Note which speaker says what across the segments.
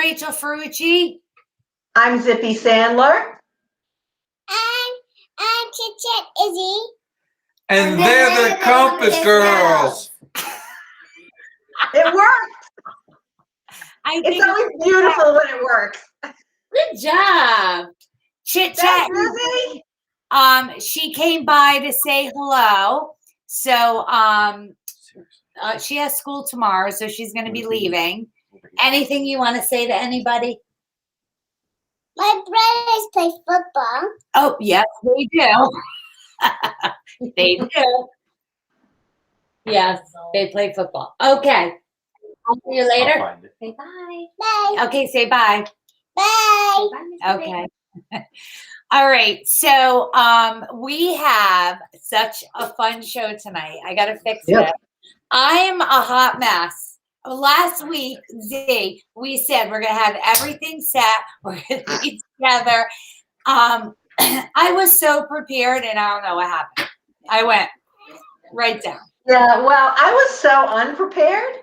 Speaker 1: Rachel Ferrucci.
Speaker 2: I'm Zippy Sandler.
Speaker 3: I'm Chit Izzy.
Speaker 4: And they're the Compass Girls.
Speaker 2: It works.
Speaker 1: It's
Speaker 2: always beautiful when it works.
Speaker 1: Good job. Chit Chat.
Speaker 2: Izzy.
Speaker 1: She came by to say hello. So she has school tomorrow, so she's going to be leaving. Anything you want to say to anybody?
Speaker 3: My brothers play football.
Speaker 1: Oh, yes, they do. They do. Yes, they play football. Okay. I'll see you later. Say bye.
Speaker 3: Bye.
Speaker 1: Okay, say bye.
Speaker 3: Bye.
Speaker 1: Okay. All right. So we have such a fun show tonight. I gotta fix it. I'm a hot mess. Last week, Z, we said we're gonna have everything set. We're gonna be together. I was so prepared, and I don't know what happened. I went right down.
Speaker 2: Yeah, well, I was so unprepared,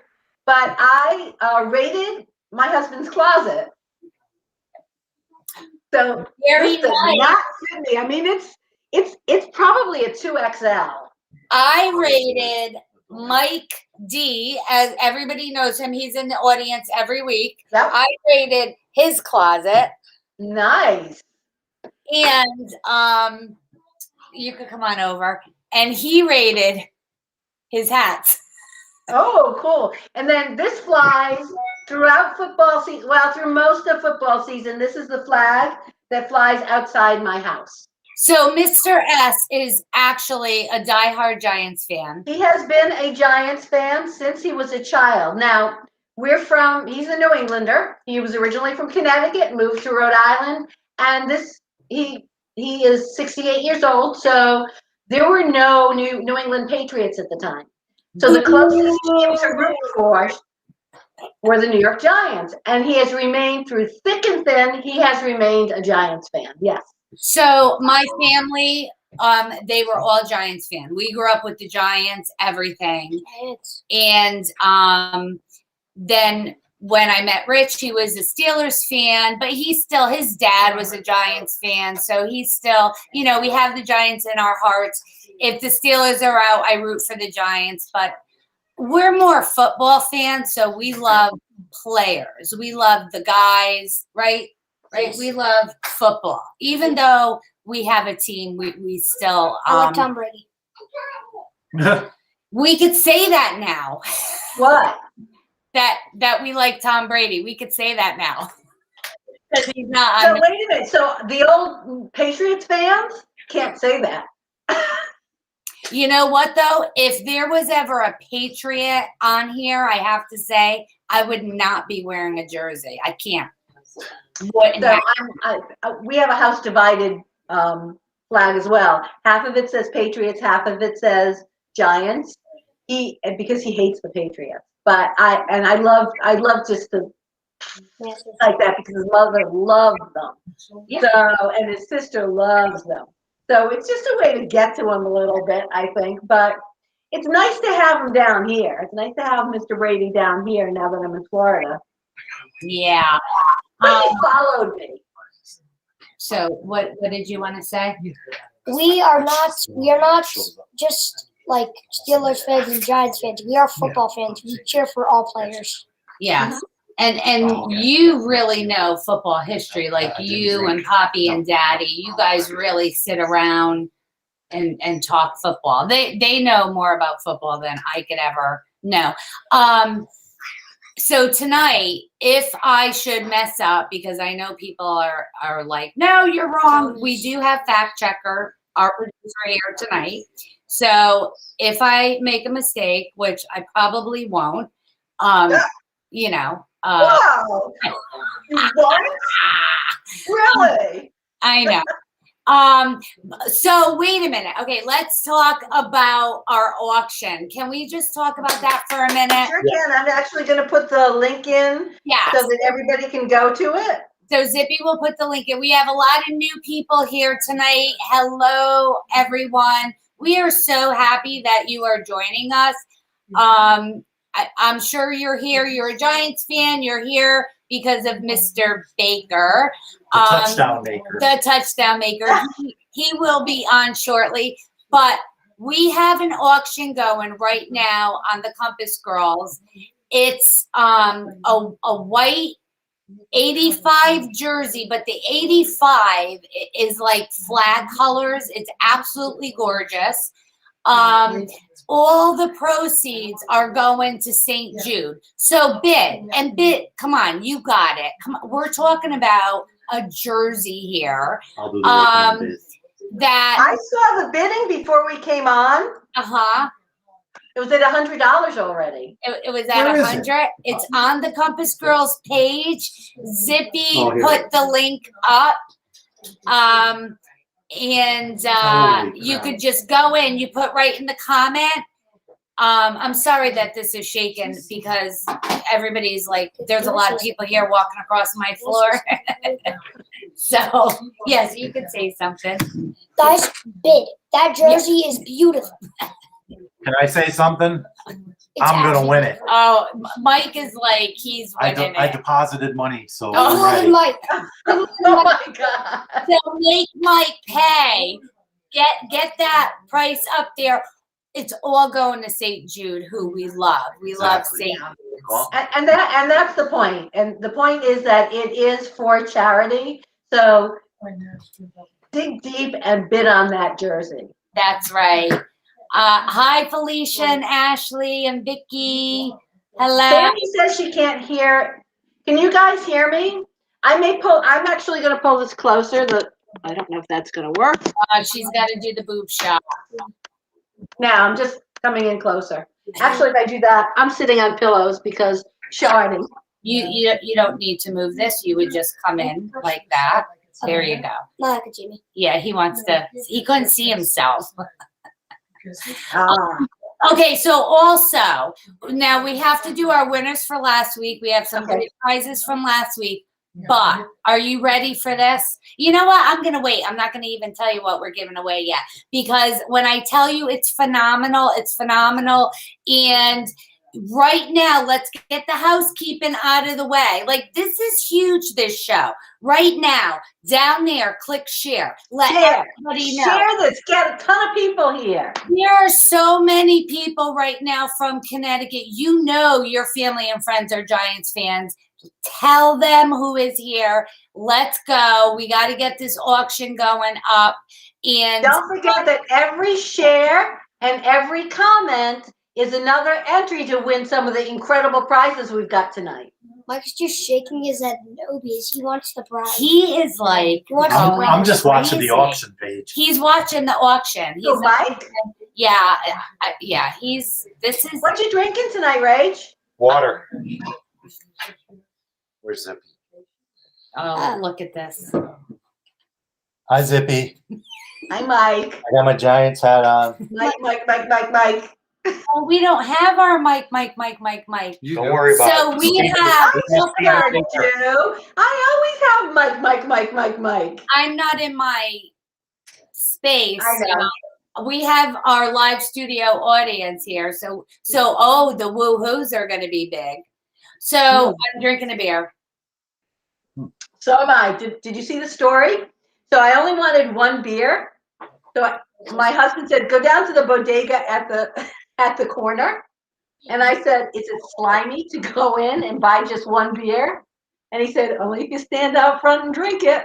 Speaker 2: but I raided my husband's closet. So
Speaker 1: Very
Speaker 2: this does
Speaker 1: nice.
Speaker 2: not fit me. I mean, it's probably a 2XL.
Speaker 1: I rated Mike D, as everybody knows him. He's in the audience every week.
Speaker 2: Yep.
Speaker 1: I rated his closet.
Speaker 2: Nice.
Speaker 1: And you could come on over. And he rated his hats.
Speaker 2: Oh, cool. And then this flies throughout football season. Well, through most of football season, this is the flag that flies outside my house.
Speaker 1: So Mr. S is actually a diehard Giants fan.
Speaker 2: He has been a Giants fan since he was a child. Now, he's a New Englander. He was originally from Connecticut, moved to Rhode Island, and he is 68 years old, so there were no New England Patriots at the time. So the closest team to root for were the New York Giants, and he has remained through thick and thin. He has remained a Giants fan, yes.
Speaker 1: So my family, they were all Giants fans. We grew up with the Giants, everything. And then when I met Rich, he was a Steelers fan, but his dad was a Giants fan. So he's still, we have the Giants in our hearts. If the Steelers are out, I root for the Giants, but we're more football fans. So we love players. We love the guys, right? Right. We love football. Even though we have a team, we still
Speaker 3: I like Tom Brady.
Speaker 1: We could say that now.
Speaker 2: What?
Speaker 1: That we like Tom Brady. We could say that now. Because he's not
Speaker 2: So wait a minute. So the old Patriots fans can't say that.
Speaker 1: You know what, though? If there was ever a Patriot on here, I have to say, I would not be wearing a jersey. I can't.
Speaker 2: So we have a house divided flag as well. Half of it says Patriots, half of it says Giants. Because he hates the Patriots. But I love just to like that because his mother loved them. Yeah. So and his sister loves them. So it's just a way to get to him a little bit, I think. But it's nice to have him down here. It's nice to have Mr. Brady down here now that I'm in Florida.
Speaker 1: Yeah.
Speaker 2: But he followed me.
Speaker 1: So what did you want to say?
Speaker 3: We are not just like Steelers fans and Giants fans. We are football fans. We cheer for all players.
Speaker 1: Yeah. And you really know football history, like you and Poppy and Daddy. You guys really sit around and talk football. They know more about football than I could ever know. So tonight, if I should mess up, because I know people are like, no, you're wrong. We do have fact checker, our producer here tonight. So if I make a mistake, which I probably won't,
Speaker 2: Wow. You won? Really?
Speaker 1: I know. So wait a minute. Okay, let's talk about our auction. Can we just talk about that for a minute?
Speaker 2: Sure can. I'm actually going to put the link in so that everybody can go to it.
Speaker 1: So Zippy will put the link in. We have a lot of new people here tonight. Hello, everyone. We are so happy that you are joining us. I'm sure you're here. You're a Giants fan. You're here because of Mr. Baker.
Speaker 5: The touchdown maker.
Speaker 1: The touchdown maker. He will be on shortly, but we have an auction going right now on the Compass Girls. It's a white 85 jersey, but the 85 is like flag colors. It's absolutely gorgeous. All the proceeds are going to St. Jude. So bid, come on, you got it. Come on, we're talking about a jersey here.
Speaker 5: I'll do the working bid.
Speaker 1: That
Speaker 2: I saw the bidding before we came on. It was at $100 already.
Speaker 1: It was at
Speaker 5: Where is
Speaker 1: 100. It's on the Compass Girls page. Zippy
Speaker 5: Oh, here.
Speaker 1: put the link up. And
Speaker 5: Holy
Speaker 1: you
Speaker 5: crap.
Speaker 1: could just go in, you put right in the comment. I'm sorry that this is shaken because everybody's like, there's a lot of people here walking across my floor. So, yes, you could say something.
Speaker 3: Guys, bid. That jersey is beautiful.
Speaker 5: Can I say something?
Speaker 3: It's
Speaker 5: I'm gonna
Speaker 3: actually-
Speaker 5: win it.
Speaker 1: Oh, Mike is like, he's winning
Speaker 5: I
Speaker 1: it.
Speaker 5: deposited money, so
Speaker 1: Oh,
Speaker 3: More
Speaker 5: I'm
Speaker 3: than
Speaker 5: ready.
Speaker 3: Mike.
Speaker 2: Oh my God.
Speaker 1: So make Mike pay. Get that price up there. It's all going to St. Jude, who we love. We love
Speaker 5: Exactly.
Speaker 1: St. Jude.
Speaker 5: Well,
Speaker 2: And that's the point. And the point is that it is for charity. So dig deep and bid on that jersey.
Speaker 1: That's right. Hi, Felicia and Ashley and Vicky. Hello.
Speaker 2: Sandy says she can't hear. Can you guys hear me? I'm actually going to pull this closer. I don't know if that's going to work.
Speaker 1: She's got to do the boob shot.
Speaker 2: Now I'm just coming in closer. Actually, if I do that, I'm sitting on pillows because sharding.
Speaker 1: You don't need to move this. You would just come in like that. There you go.
Speaker 3: Not like a Jimmy.
Speaker 1: Yeah, he wants to. He couldn't see himself.
Speaker 2: Ah,
Speaker 1: Okay, so also now we have to do our winners for last week. We have some
Speaker 2: Okay.
Speaker 1: great prizes from last week. But are you ready for this? You know what? I'm going to wait. I'm not going to even tell you what we're giving away yet. Because when I tell you it's phenomenal, it's phenomenal. And right now, let's get the housekeeping out of the way. Like, this is huge, this show. Right now, down there, click share. Let
Speaker 2: Share.
Speaker 1: everybody know.
Speaker 2: share this. Get a ton of people here.
Speaker 1: There are so many people right now from Connecticut. You know your family and friends are Giants fans. Tell them who is here. Let's go. We got to get this auction going up. And
Speaker 2: Don't forget that every share and every comment is another entry to win some of the incredible prizes we've got tonight.
Speaker 3: Mike's just shaking his head no because he wants the prize.
Speaker 1: he is like,
Speaker 3: What's
Speaker 5: I'm,
Speaker 1: going
Speaker 5: I'm just watching
Speaker 1: crazy.
Speaker 5: the auction page.
Speaker 1: He's watching the auction. He's
Speaker 2: So, Mike,
Speaker 1: yeah. This is
Speaker 2: what you drinking tonight, Rach?
Speaker 5: Water. Where's Zippy?
Speaker 1: oh, look at this.
Speaker 5: Hi, Zippy.
Speaker 2: Hi, Mike.
Speaker 5: I got my Giants hat on.
Speaker 2: Mike.
Speaker 1: Oh, we don't have our Mike.
Speaker 4: You
Speaker 5: Don't worry about
Speaker 1: So
Speaker 5: it.
Speaker 1: we have,
Speaker 2: I do. I always have Mike.
Speaker 1: I'm not in my space.
Speaker 2: I know.
Speaker 1: So we have our live studio audience here. So oh, the woo-hoos are going to be big. So I'm drinking a beer.
Speaker 2: So am I. Did you see the story? So I only wanted one beer. So my husband said, go down to the bodega at the corner. And I said, is it slimy to go in and buy just one beer? And he said, only if you stand out front and drink it.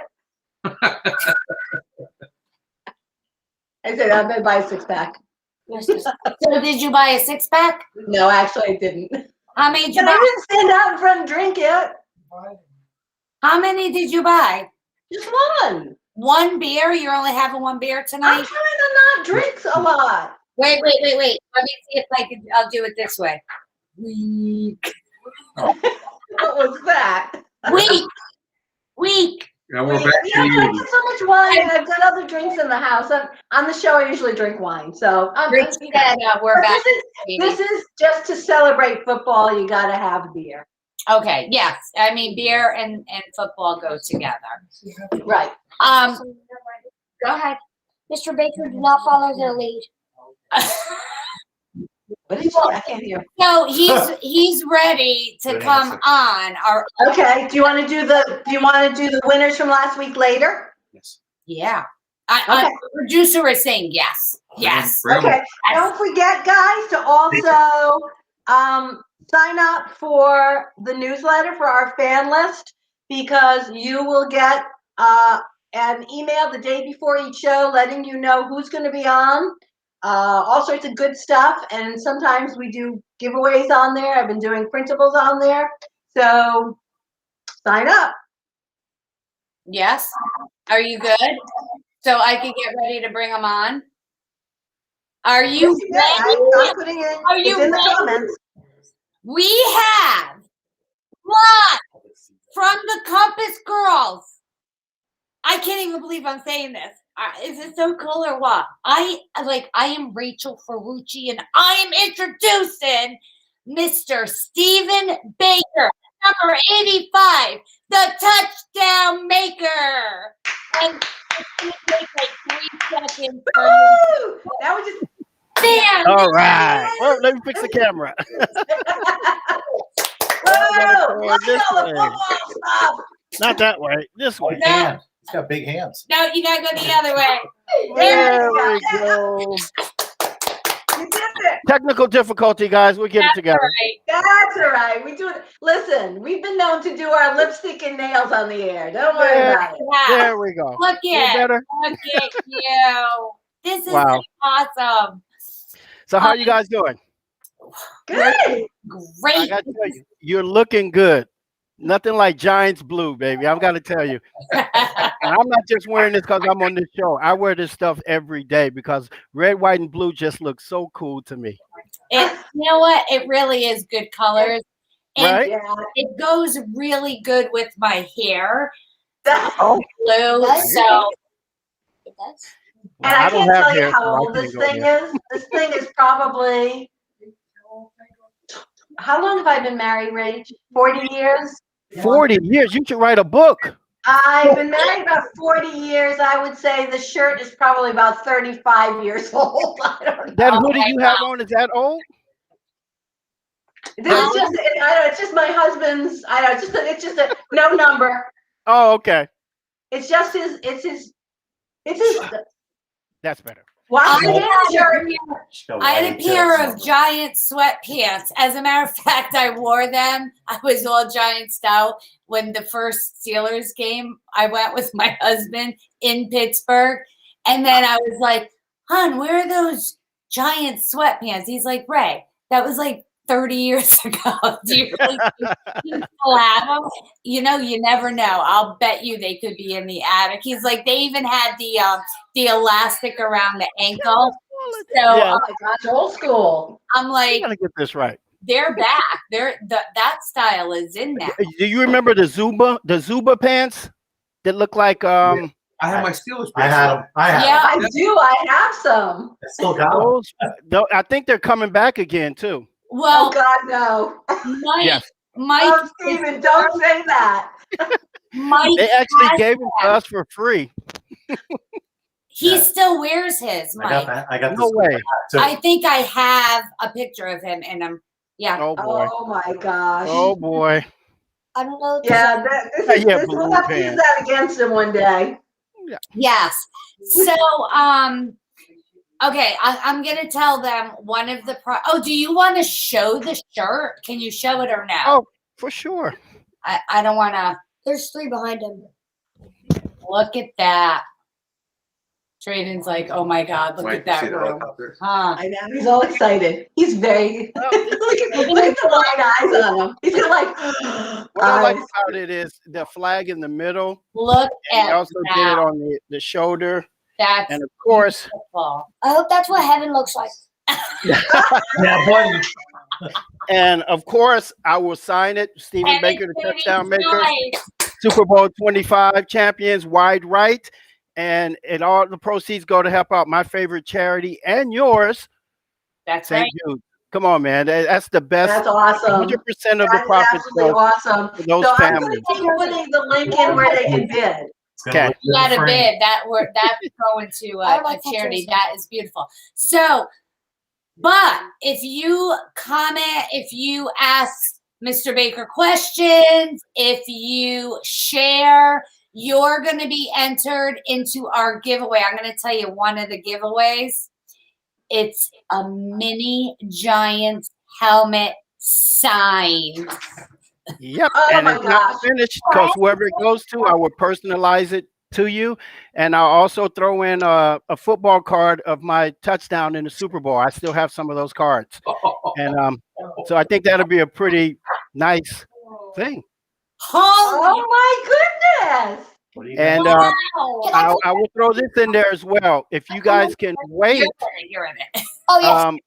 Speaker 2: I said, I'm gonna buy a 6-pack.
Speaker 1: So did you buy a 6-pack?
Speaker 2: No, actually I didn't.
Speaker 1: How many did you
Speaker 2: But I
Speaker 1: buy?
Speaker 2: didn't stand out in front and drink it.
Speaker 1: How many did you buy?
Speaker 2: Just one.
Speaker 1: One beer? You're only having one beer
Speaker 2: I'm
Speaker 1: tonight?
Speaker 2: trying to not drink a lot.
Speaker 1: Wait. Let me see if I'll do it this way. Weak.
Speaker 2: What was that?
Speaker 1: Weak.
Speaker 4: And we're back
Speaker 2: Yeah,
Speaker 4: to
Speaker 2: but I
Speaker 4: you.
Speaker 2: get so much wine. I've got other drinks in the house. On the show, I usually drink wine. So
Speaker 1: Rich said we're
Speaker 2: but
Speaker 1: back.
Speaker 2: this is just to celebrate football. You got to have beer.
Speaker 1: Okay, yes. I mean, beer and football go together.
Speaker 2: Right.
Speaker 1: Go ahead.
Speaker 3: Mr. Baker did not follow their lead.
Speaker 2: What did you? I can't hear.
Speaker 1: So he's ready to
Speaker 5: Good
Speaker 1: come
Speaker 5: answer.
Speaker 1: on.
Speaker 2: Okay. Do you want to do the winners from last week later?
Speaker 5: Yes.
Speaker 1: Yeah.
Speaker 2: Okay.
Speaker 1: The producer is saying yes. Yes.
Speaker 4: Bring 'em.
Speaker 2: Okay. Don't forget, guys, to also sign up for the newsletter for our fan list, because you will get an email the day before each show letting you know who's going to be on. All sorts of good stuff, and sometimes we do giveaways on there. I've been doing printables on there, so sign up.
Speaker 1: Yes. Are you good? So I can get ready to bring them on. Are you ready?
Speaker 2: I'm putting it.
Speaker 1: Are
Speaker 2: It's
Speaker 1: you
Speaker 2: in the
Speaker 1: ready?
Speaker 2: comments.
Speaker 1: We have one from the Compass Girls. I can't even believe I'm saying this. Is it so cool or what? I am Rachel Ferrucci, and I am introducing Mr. Stephen Baker, number 85, the touchdown maker. And it's gonna take like 3 seconds for him.
Speaker 2: Woo! Now we just.
Speaker 1: Bam!
Speaker 6: All right. Well, let me fix the camera.
Speaker 2: Whoa!
Speaker 6: Or
Speaker 2: Look
Speaker 6: this
Speaker 2: at all the
Speaker 6: way.
Speaker 2: football stuff.
Speaker 6: Not that way. This way.
Speaker 5: Big hands. He's got big hands.
Speaker 1: No, you gotta go the other way.
Speaker 6: There we go.
Speaker 2: You did it.
Speaker 6: Technical difficulty, guys. We'll get it
Speaker 1: That's
Speaker 6: together.
Speaker 1: right.
Speaker 2: That's all right. We do it. Listen, we've been known to do our lipstick and nails on the air. Don't worry
Speaker 6: Yeah.
Speaker 2: about it.
Speaker 1: Yeah.
Speaker 6: There we go.
Speaker 1: Look
Speaker 6: Feel
Speaker 1: at
Speaker 6: better?
Speaker 1: Look at you. This is
Speaker 6: Wow.
Speaker 1: awesome.
Speaker 6: So how you guys doing?
Speaker 2: Good.
Speaker 6: I
Speaker 1: Great.
Speaker 6: got to tell you, you're looking good. Nothing like Giants blue, baby. I've got to tell you. And I'm not just wearing this because I'm on this show. I wear this stuff every day because red, white, and blue just looks so cool to me.
Speaker 1: You know what? It really is good colors. And
Speaker 6: Right?
Speaker 2: Yeah.
Speaker 1: it goes really good with my hair.
Speaker 6: Oh,
Speaker 1: Blue.
Speaker 3: Does?
Speaker 1: So
Speaker 3: It does.
Speaker 2: And I
Speaker 6: don't
Speaker 2: can't
Speaker 6: have
Speaker 2: tell you
Speaker 6: hair,
Speaker 2: how
Speaker 6: so I
Speaker 2: old
Speaker 6: can't
Speaker 2: this
Speaker 6: go
Speaker 2: thing
Speaker 6: there.
Speaker 2: is. This thing is probably. How long have I been married, Rach? 40 years?
Speaker 6: 40 years. You should write a book.
Speaker 2: I've been married about 40 years. I would say the shirt is probably about 35 years old. I don't know.
Speaker 6: That
Speaker 1: Oh
Speaker 6: hoodie
Speaker 1: my
Speaker 6: you have on, is that old?
Speaker 2: This is just, I know, it's just my husband's, I know, it's just a no number.
Speaker 6: Oh, okay.
Speaker 2: It's just it's his,
Speaker 6: That's better.
Speaker 2: Washington shirt.
Speaker 1: I had a pair of giant sweatpants. As a matter of fact, I wore them. I was all giant style when the first Steelers game. I went with my husband in Pittsburgh. And then I was like, hon, where are those giant sweatpants? He's like, Ray, that was like 30 years ago. Do you really think you still have them? You know, you never know. I'll bet you they could be in the attic. He's like, they even had the elastic around the ankle. So
Speaker 6: Yeah.
Speaker 2: Oh my gosh, old school.
Speaker 1: I'm
Speaker 6: You
Speaker 1: like,
Speaker 6: gotta get this right.
Speaker 1: they're back. That style is in now.
Speaker 6: Do you remember the Zuba pants that look like
Speaker 4: I have my Steelers.
Speaker 5: I had them. I had
Speaker 1: Yeah.
Speaker 5: them.
Speaker 2: I do. I have some.
Speaker 5: I still got them.
Speaker 6: those? I think they're coming back again too.
Speaker 2: Oh
Speaker 1: Well,
Speaker 2: God, no.
Speaker 1: Mike,
Speaker 6: Yes.
Speaker 1: Mike,
Speaker 2: Oh, Stephen, don't say that.
Speaker 1: Mike,
Speaker 6: They actually
Speaker 1: has
Speaker 6: gave them to
Speaker 1: them.
Speaker 6: us for free.
Speaker 1: He
Speaker 5: Yeah.
Speaker 1: still wears his,
Speaker 5: I got
Speaker 1: Mike.
Speaker 5: that. I got
Speaker 6: No
Speaker 5: this
Speaker 6: way.
Speaker 5: too.
Speaker 1: I think I have a picture of him in him. Yeah.
Speaker 6: Oh boy.
Speaker 2: Oh my gosh.
Speaker 6: Oh boy.
Speaker 3: I don't know.
Speaker 2: Yeah, this
Speaker 6: Yeah,
Speaker 2: we'll
Speaker 6: blue
Speaker 2: have to use
Speaker 6: pants.
Speaker 2: that against him one day.
Speaker 1: Yes. So, okay, I'm gonna tell them one of the Oh, do you want to show the shirt? Can you show it or no?
Speaker 6: Oh, for sure.
Speaker 1: I don't want to.
Speaker 3: There's 3 behind him.
Speaker 1: Look at that. Trayden's like, oh my God, look at that room. Huh.
Speaker 2: I know, he's all excited. He's very, look at the wide eyes on him. He's got like,
Speaker 6: What I like
Speaker 2: eyes.
Speaker 6: about it is the flag in the middle.
Speaker 1: Look
Speaker 6: And he
Speaker 1: at
Speaker 6: also did it
Speaker 1: that.
Speaker 6: on the shoulder.
Speaker 1: That's
Speaker 6: And of course,
Speaker 1: beautiful.
Speaker 3: I hope that's what heaven looks like.
Speaker 5: Yeah, boy.
Speaker 6: and of course, I will sign it. Stephen
Speaker 1: And
Speaker 6: Baker, the
Speaker 1: it's
Speaker 6: touchdown
Speaker 1: pretty
Speaker 6: maker,
Speaker 1: nice.
Speaker 6: Super Bowl 25 champions, wide right. And all the proceeds go to help out my favorite charity and yours,
Speaker 1: That's
Speaker 6: St.
Speaker 1: right.
Speaker 6: Jude. Come on, man. That's the best.
Speaker 2: That's awesome.
Speaker 6: 100% of the
Speaker 2: That is
Speaker 6: profits
Speaker 2: absolutely
Speaker 6: go
Speaker 2: awesome.
Speaker 6: to those
Speaker 2: So I'm going
Speaker 6: families.
Speaker 2: to keep putting the link in where they can bid.
Speaker 5: It's gonna
Speaker 6: Okay.
Speaker 5: look
Speaker 1: You
Speaker 5: good
Speaker 1: got a
Speaker 5: framed.
Speaker 1: bid. That's going to
Speaker 3: I
Speaker 1: a
Speaker 3: like that
Speaker 1: charity.
Speaker 3: too.
Speaker 1: That is beautiful. So But if you comment, if you ask Mr. Baker questions, if you share, you're going to be entered into our giveaway. I'm going to tell you one of the giveaways. It's a mini Giants helmet signed.
Speaker 6: Yep.
Speaker 2: Oh
Speaker 6: And
Speaker 2: my
Speaker 6: it's not
Speaker 2: gosh.
Speaker 6: finished because whoever it goes to, I will personalize it to you. And I'll also throw in a football card of my touchdown in the Super Bowl. I still have some of those cards. And so I think that'll be a pretty nice thing.
Speaker 1: Holy
Speaker 2: Oh my goodness.
Speaker 5: What do you
Speaker 6: And
Speaker 1: wow.
Speaker 6: I will throw this in there as well. If you guys can wait,
Speaker 1: You're in it.
Speaker 3: Oh yes.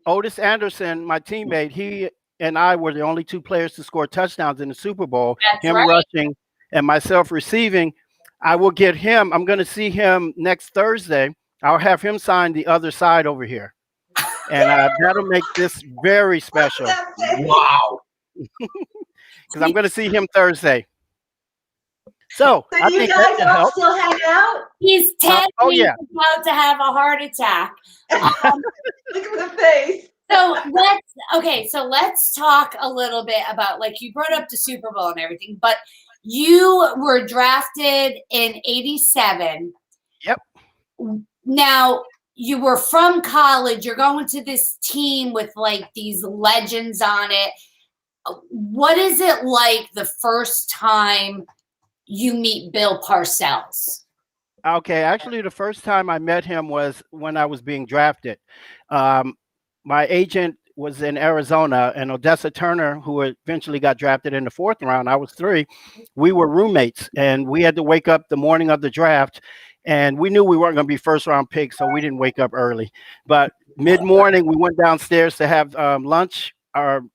Speaker 6: Otis Anderson, my teammate, he and I were the only two players to score touchdowns in the Super Bowl.
Speaker 1: That's
Speaker 6: Him
Speaker 1: right.
Speaker 6: rushing and myself receiving. I will get him. I'm going to see him next Thursday. I'll have him sign the other side over here. And that'll make this very special
Speaker 5: Wow.
Speaker 6: because I'm going to see him Thursday. So
Speaker 2: So
Speaker 6: I
Speaker 2: you
Speaker 6: think
Speaker 2: guys
Speaker 6: that can
Speaker 2: all
Speaker 6: help.
Speaker 2: still hang out?
Speaker 1: He's 10
Speaker 6: oh,
Speaker 1: weeks
Speaker 6: yeah.
Speaker 1: about to have a heart attack.
Speaker 2: Look at the face.
Speaker 1: So let's talk a little bit about, like, you brought up the Super Bowl and everything, but you were drafted in 87.
Speaker 6: Yep.
Speaker 1: Now, you were from college. You're going to this team with, like, these legends on it. What is it like the first time you meet Bill Parcells?
Speaker 6: Okay, actually, the first time I met him was when I was being drafted. My agent was in Arizona, and Odessa Turner, who eventually got drafted in the 4th round, I was 3. We were roommates, and we had to wake up the morning of the draft, and we knew we weren't going to be first-round picks, so we didn't wake up early. But mid-morning, we went downstairs to have lunch or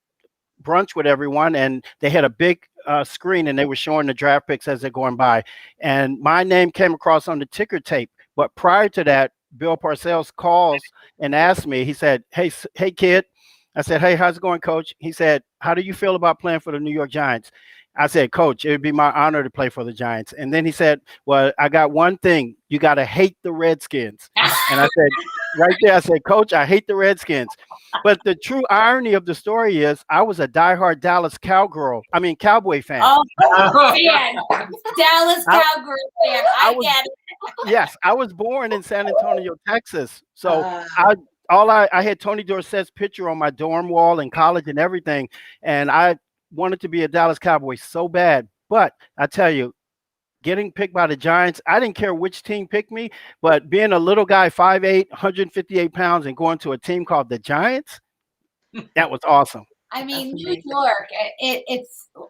Speaker 6: brunch with everyone, and they had a big screen, and they were showing the draft picks as they're going by. And my name came across on the ticker tape. But prior to that, Bill Parcells calls and asked me, he said, hey, kid. I said, hey, how's it going, coach? He said, how do you feel about playing for the New York Giants? I said, coach, it would be my honor to play for the Giants. And then he said, well, I got one thing. You got to hate the Redskins. And I said, right there, I said, coach, I hate the Redskins. But the true irony of the story is I was a diehard Dallas Cowboy fan.
Speaker 1: Oh, man. Dallas Cowboy fan. I get it.
Speaker 6: Yes, I was born in San Antonio, Texas. So I had Tony Dorsett's picture on my dorm wall in college and everything. And I wanted to be a Dallas Cowboy so bad. But I tell you, getting picked by the Giants, I didn't care which team picked me, but being a little guy, 5'8", 158 pounds, and going to a team called the Giants, that was awesome.
Speaker 1: I mean, New York,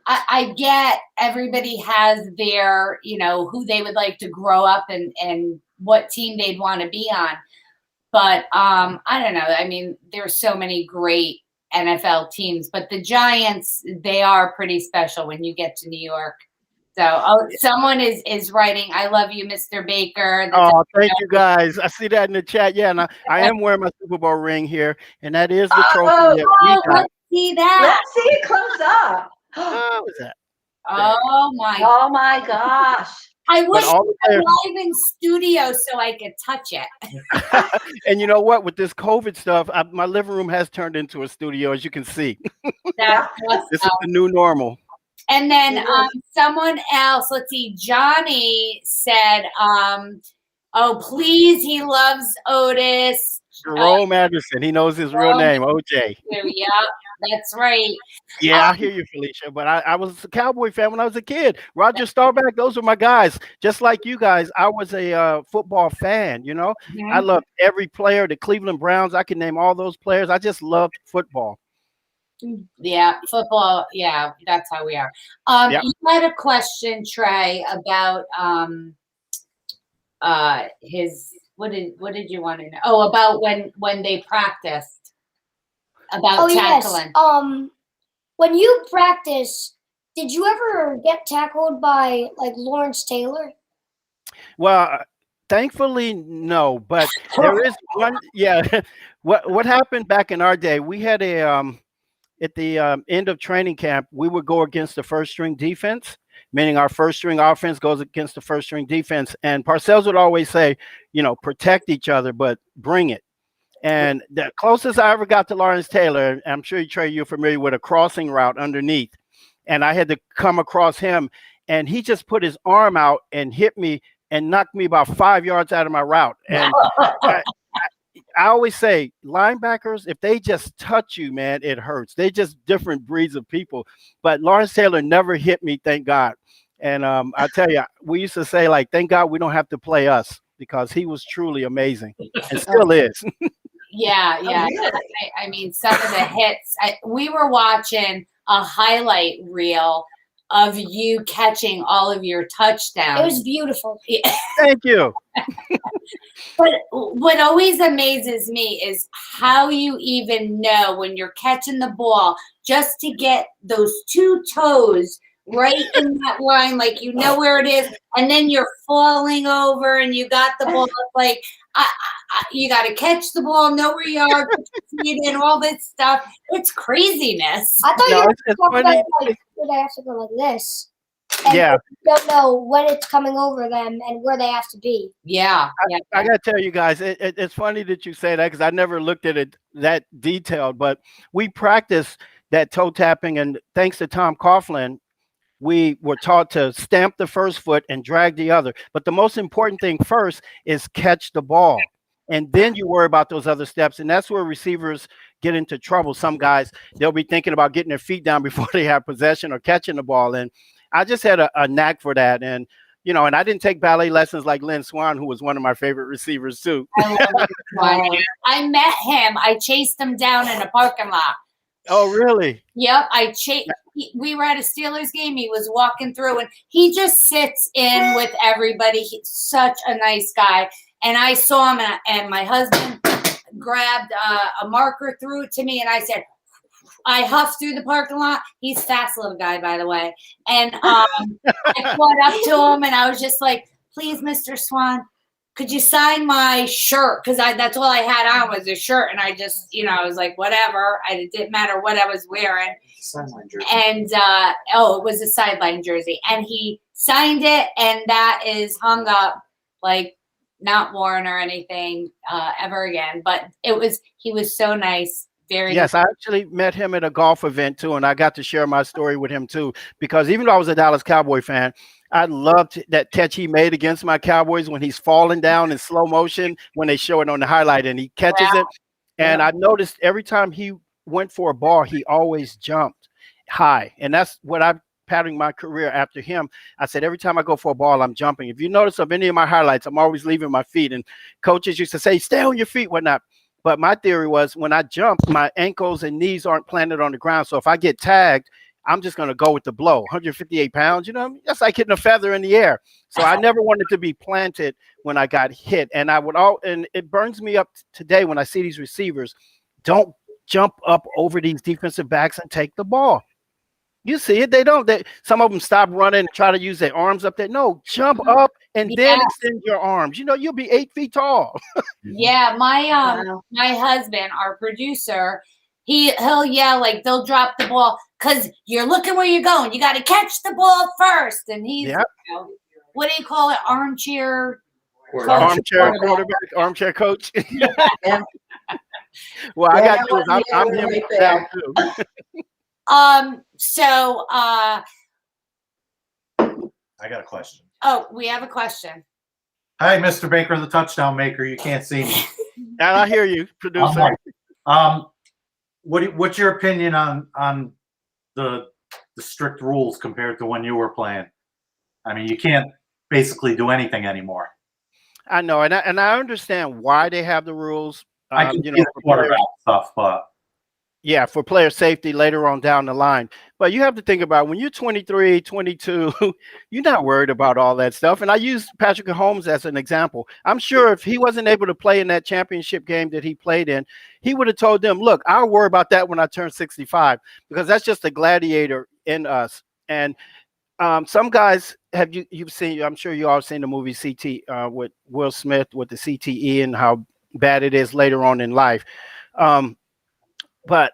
Speaker 1: I get everybody has their, who they would like to grow up and what team they'd want to be on. But I don't know. I mean, there's so many great NFL teams, but the Giants, they are pretty special when you get to New York. So someone is writing, I love you, Mr. Baker.
Speaker 6: Oh, thank you guys. I see that in the chat. Yeah, and I am wearing my Super Bowl ring here, and that is the trophy that we got.
Speaker 1: Let's see that.
Speaker 2: Let's see it close up.
Speaker 6: What was that?
Speaker 1: Oh
Speaker 2: my gosh.
Speaker 1: I wish
Speaker 6: all
Speaker 1: we
Speaker 6: the
Speaker 1: were live in studio so I could touch it.
Speaker 6: And you know what? With this COVID stuff, my living room has turned into a studio, as you can see.
Speaker 1: That's
Speaker 6: This is the new normal.
Speaker 1: And then someone else, let's see, Johnny said, oh, please, he loves Otis.
Speaker 6: Jerome Anderson. He knows his real name, OJ.
Speaker 1: Yeah, that's right.
Speaker 6: Yeah, I hear you, Felicia. But I was a Cowboy fan when I was a kid. Roger Staubach, those were my guys. Just like you guys, I was a football fan, I loved every player, the Cleveland Browns. I can name all those players. I just loved football.
Speaker 1: Yeah, football. Yeah, that's how we are. You had a question, Trey, about his. What did you want to know? Oh, about when they practiced. About tackling.
Speaker 3: Yes. When you practice, did you ever get tackled by like Lawrence Taylor?
Speaker 6: Well, thankfully, no. But there is one. Yeah. What happened back in our day? We had at the end of training camp, we would go against the first string defense, meaning our first string offense goes against the first string defense. And Parcells would always say, protect each other, but bring it. And the closest I ever got to Lawrence Taylor, I'm sure Trey, you're familiar with a crossing route underneath. And I had to come across him, and he just put his arm out and hit me and knocked me about 5 yards out of my route. And I always say, linebackers, if they just touch you, man, it hurts. They just different breeds of people. But Lawrence Taylor never hit me, thank God. And I tell you, we used to say, like, thank God we don't have to play us, because he was truly amazing and still is.
Speaker 1: Yeah.
Speaker 2: really?
Speaker 1: I mean, some of the hits. We were watching a highlight reel of you catching all of your touchdowns.
Speaker 3: It was beautiful.
Speaker 6: Thank you.
Speaker 1: But what always amazes me is how you even know when you're catching the ball just to get those two toes right in that line, like you know where it is, and then you're falling over and you got the ball. Like you got to catch the ball, know where you are, put your feet in, all this stuff. It's craziness.
Speaker 3: I thought
Speaker 6: No,
Speaker 3: you were
Speaker 6: it's
Speaker 3: talking
Speaker 6: funny.
Speaker 3: about like where they have to go like this. And
Speaker 6: Yeah.
Speaker 3: they don't know when it's coming over them and where they have to be.
Speaker 1: Yeah.
Speaker 6: I got to tell you guys, it's funny that you say that, because I never looked at it that detailed, but we practice that toe tapping. And thanks to Tom Coughlin, we were taught to stamp the first foot and drag the other. But the most important thing first is catch the ball. And then you worry about those other steps. And that's where receivers get into trouble. Some guys, they'll be thinking about getting their feet down before they have possession or catching the ball. And I just had a knack for that. And, you know, and I didn't take ballet lessons like Lynn Swan, who was one of my favorite receivers too.
Speaker 1: I met him. I chased him down in a parking lot.
Speaker 6: Oh, really?
Speaker 1: Yep, we were at a Steelers game. He was walking through, and he just sits in with everybody. He's such a nice guy. And I saw him, and my husband grabbed a marker, threw it to me, and I said, I huffed through the parking lot. He's a fast little guy, by the way. And I went up to him, and I was just like, please, Mr. Swan, could you sign my shirt? Because that's all I had on was a shirt. And I just, I was like, whatever. It didn't matter what I was wearing. And, it was a sideline jersey. And he signed it, and that is hung up, like, not worn or anything ever again. But he was so nice.
Speaker 6: Yes, I actually met him at a golf event too, and I got to share my story with him too, because even though I was a Dallas Cowboy fan, I loved that catch he made against my Cowboys when he's falling down in slow motion when they show it on the highlight and he catches it. And I noticed every time he went for a ball, he always jumped high. And that's what I'm pattering my career after him. I said, every time I go for a ball, I'm jumping. If you notice of any of my highlights, I'm always leaving my feet. And coaches used to say, stay on your feet, whatnot. But my theory was when I jump, my ankles and knees aren't planted on the ground. So if I get tagged, I'm just going to go with the blow. 158 pounds, that's like hitting a feather in the air. So I never wanted to be planted when I got hit. And and it burns me up today when I see these receivers. Don't jump up over these defensive backs and take the ball. You see it. Some of them stop running and try to use their arms up there. No, jump up and then extend your arms. You'll be 8 feet tall.
Speaker 1: Yeah. My husband, our producer, he'll yell, like, they'll drop the ball because you're looking where you're going. You got to catch the ball first. And he's, what do you call it? Armchair
Speaker 6: Quarterback, armchair coach.
Speaker 2: Yeah.
Speaker 6: Well, I got you. I'm him
Speaker 2: right
Speaker 6: now too.
Speaker 1: So
Speaker 5: I got a question.
Speaker 1: Oh, we have a question.
Speaker 5: Hi, Mr. Baker, the touchdown maker. You can't see me.
Speaker 6: And I hear you, producer.
Speaker 5: What's your opinion on the strict rules compared to when you were playing? I mean, you can't basically do anything anymore.
Speaker 6: I know, and I understand why they have the rules.
Speaker 5: I can see the quarterback stuff, but
Speaker 6: yeah, for player safety later on down the line. But you have to think about when you're 23, 22, you're not worried about all that stuff. And I use Patrick Mahomes as an example. I'm sure if he wasn't able to play in that championship game that he played in, he would have told them, look, I'll worry about that when I turn 65, because that's just a gladiator in us. And some guys you've seen, I'm sure you all seen the movie CT with Will Smith with the CTE and how bad it is later on in life. But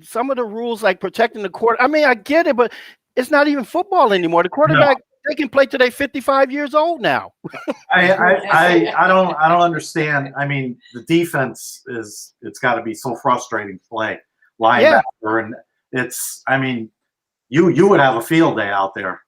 Speaker 6: some of the rules like protecting the quarter, I mean, I get it, but it's not even football anymore. The quarterback they can play till they 55 years old now.
Speaker 5: I don't understand. I mean, the defense it's got to be so frustrating to play linebacker, and I mean, you would have a field day out there.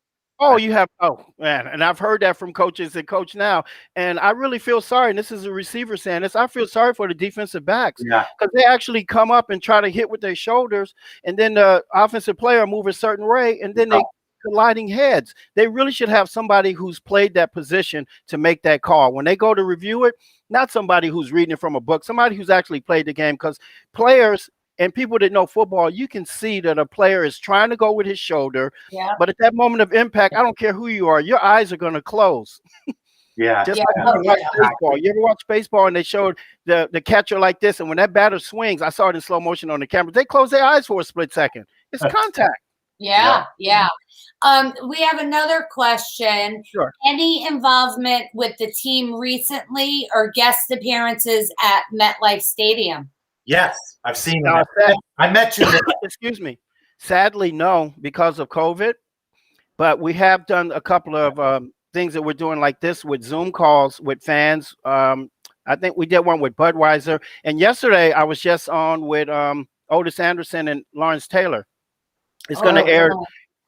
Speaker 6: Oh, you have. Oh, man. And I've heard that from coaches and coach now. And I really feel sorry. And this is a receiver saying this. I feel sorry for the defensive backs because they actually come up and try to hit with their shoulders. And then the offensive player move a certain way. And then they colliding heads. They really should have somebody who's played that position to make that call. When they go to review it, not somebody who's reading it from a book, somebody who's actually played the game, because players and people that know football, you can see that a player is trying to go with his shoulder, but at that moment of impact, I don't care who you are, your eyes are going to close. Just like you watch baseball. You ever watch baseball and they showed the catcher like this, and when that batter swings, I saw it in slow motion on the camera, they close their eyes for a split second. It's contact.
Speaker 1: We have another question.
Speaker 6: Sure.
Speaker 1: Any involvement with the team recently or guest appearances at MetLife Stadium?
Speaker 5: Yes, I've seen that. I met you there.
Speaker 6: Excuse me. Sadly, no, because of COVID. But we have done a couple of things that we're doing like this with Zoom calls with fans. I think we did one with Budweiser. And yesterday, I was just on with Otis Anderson and Lawrence Taylor. It's going to air.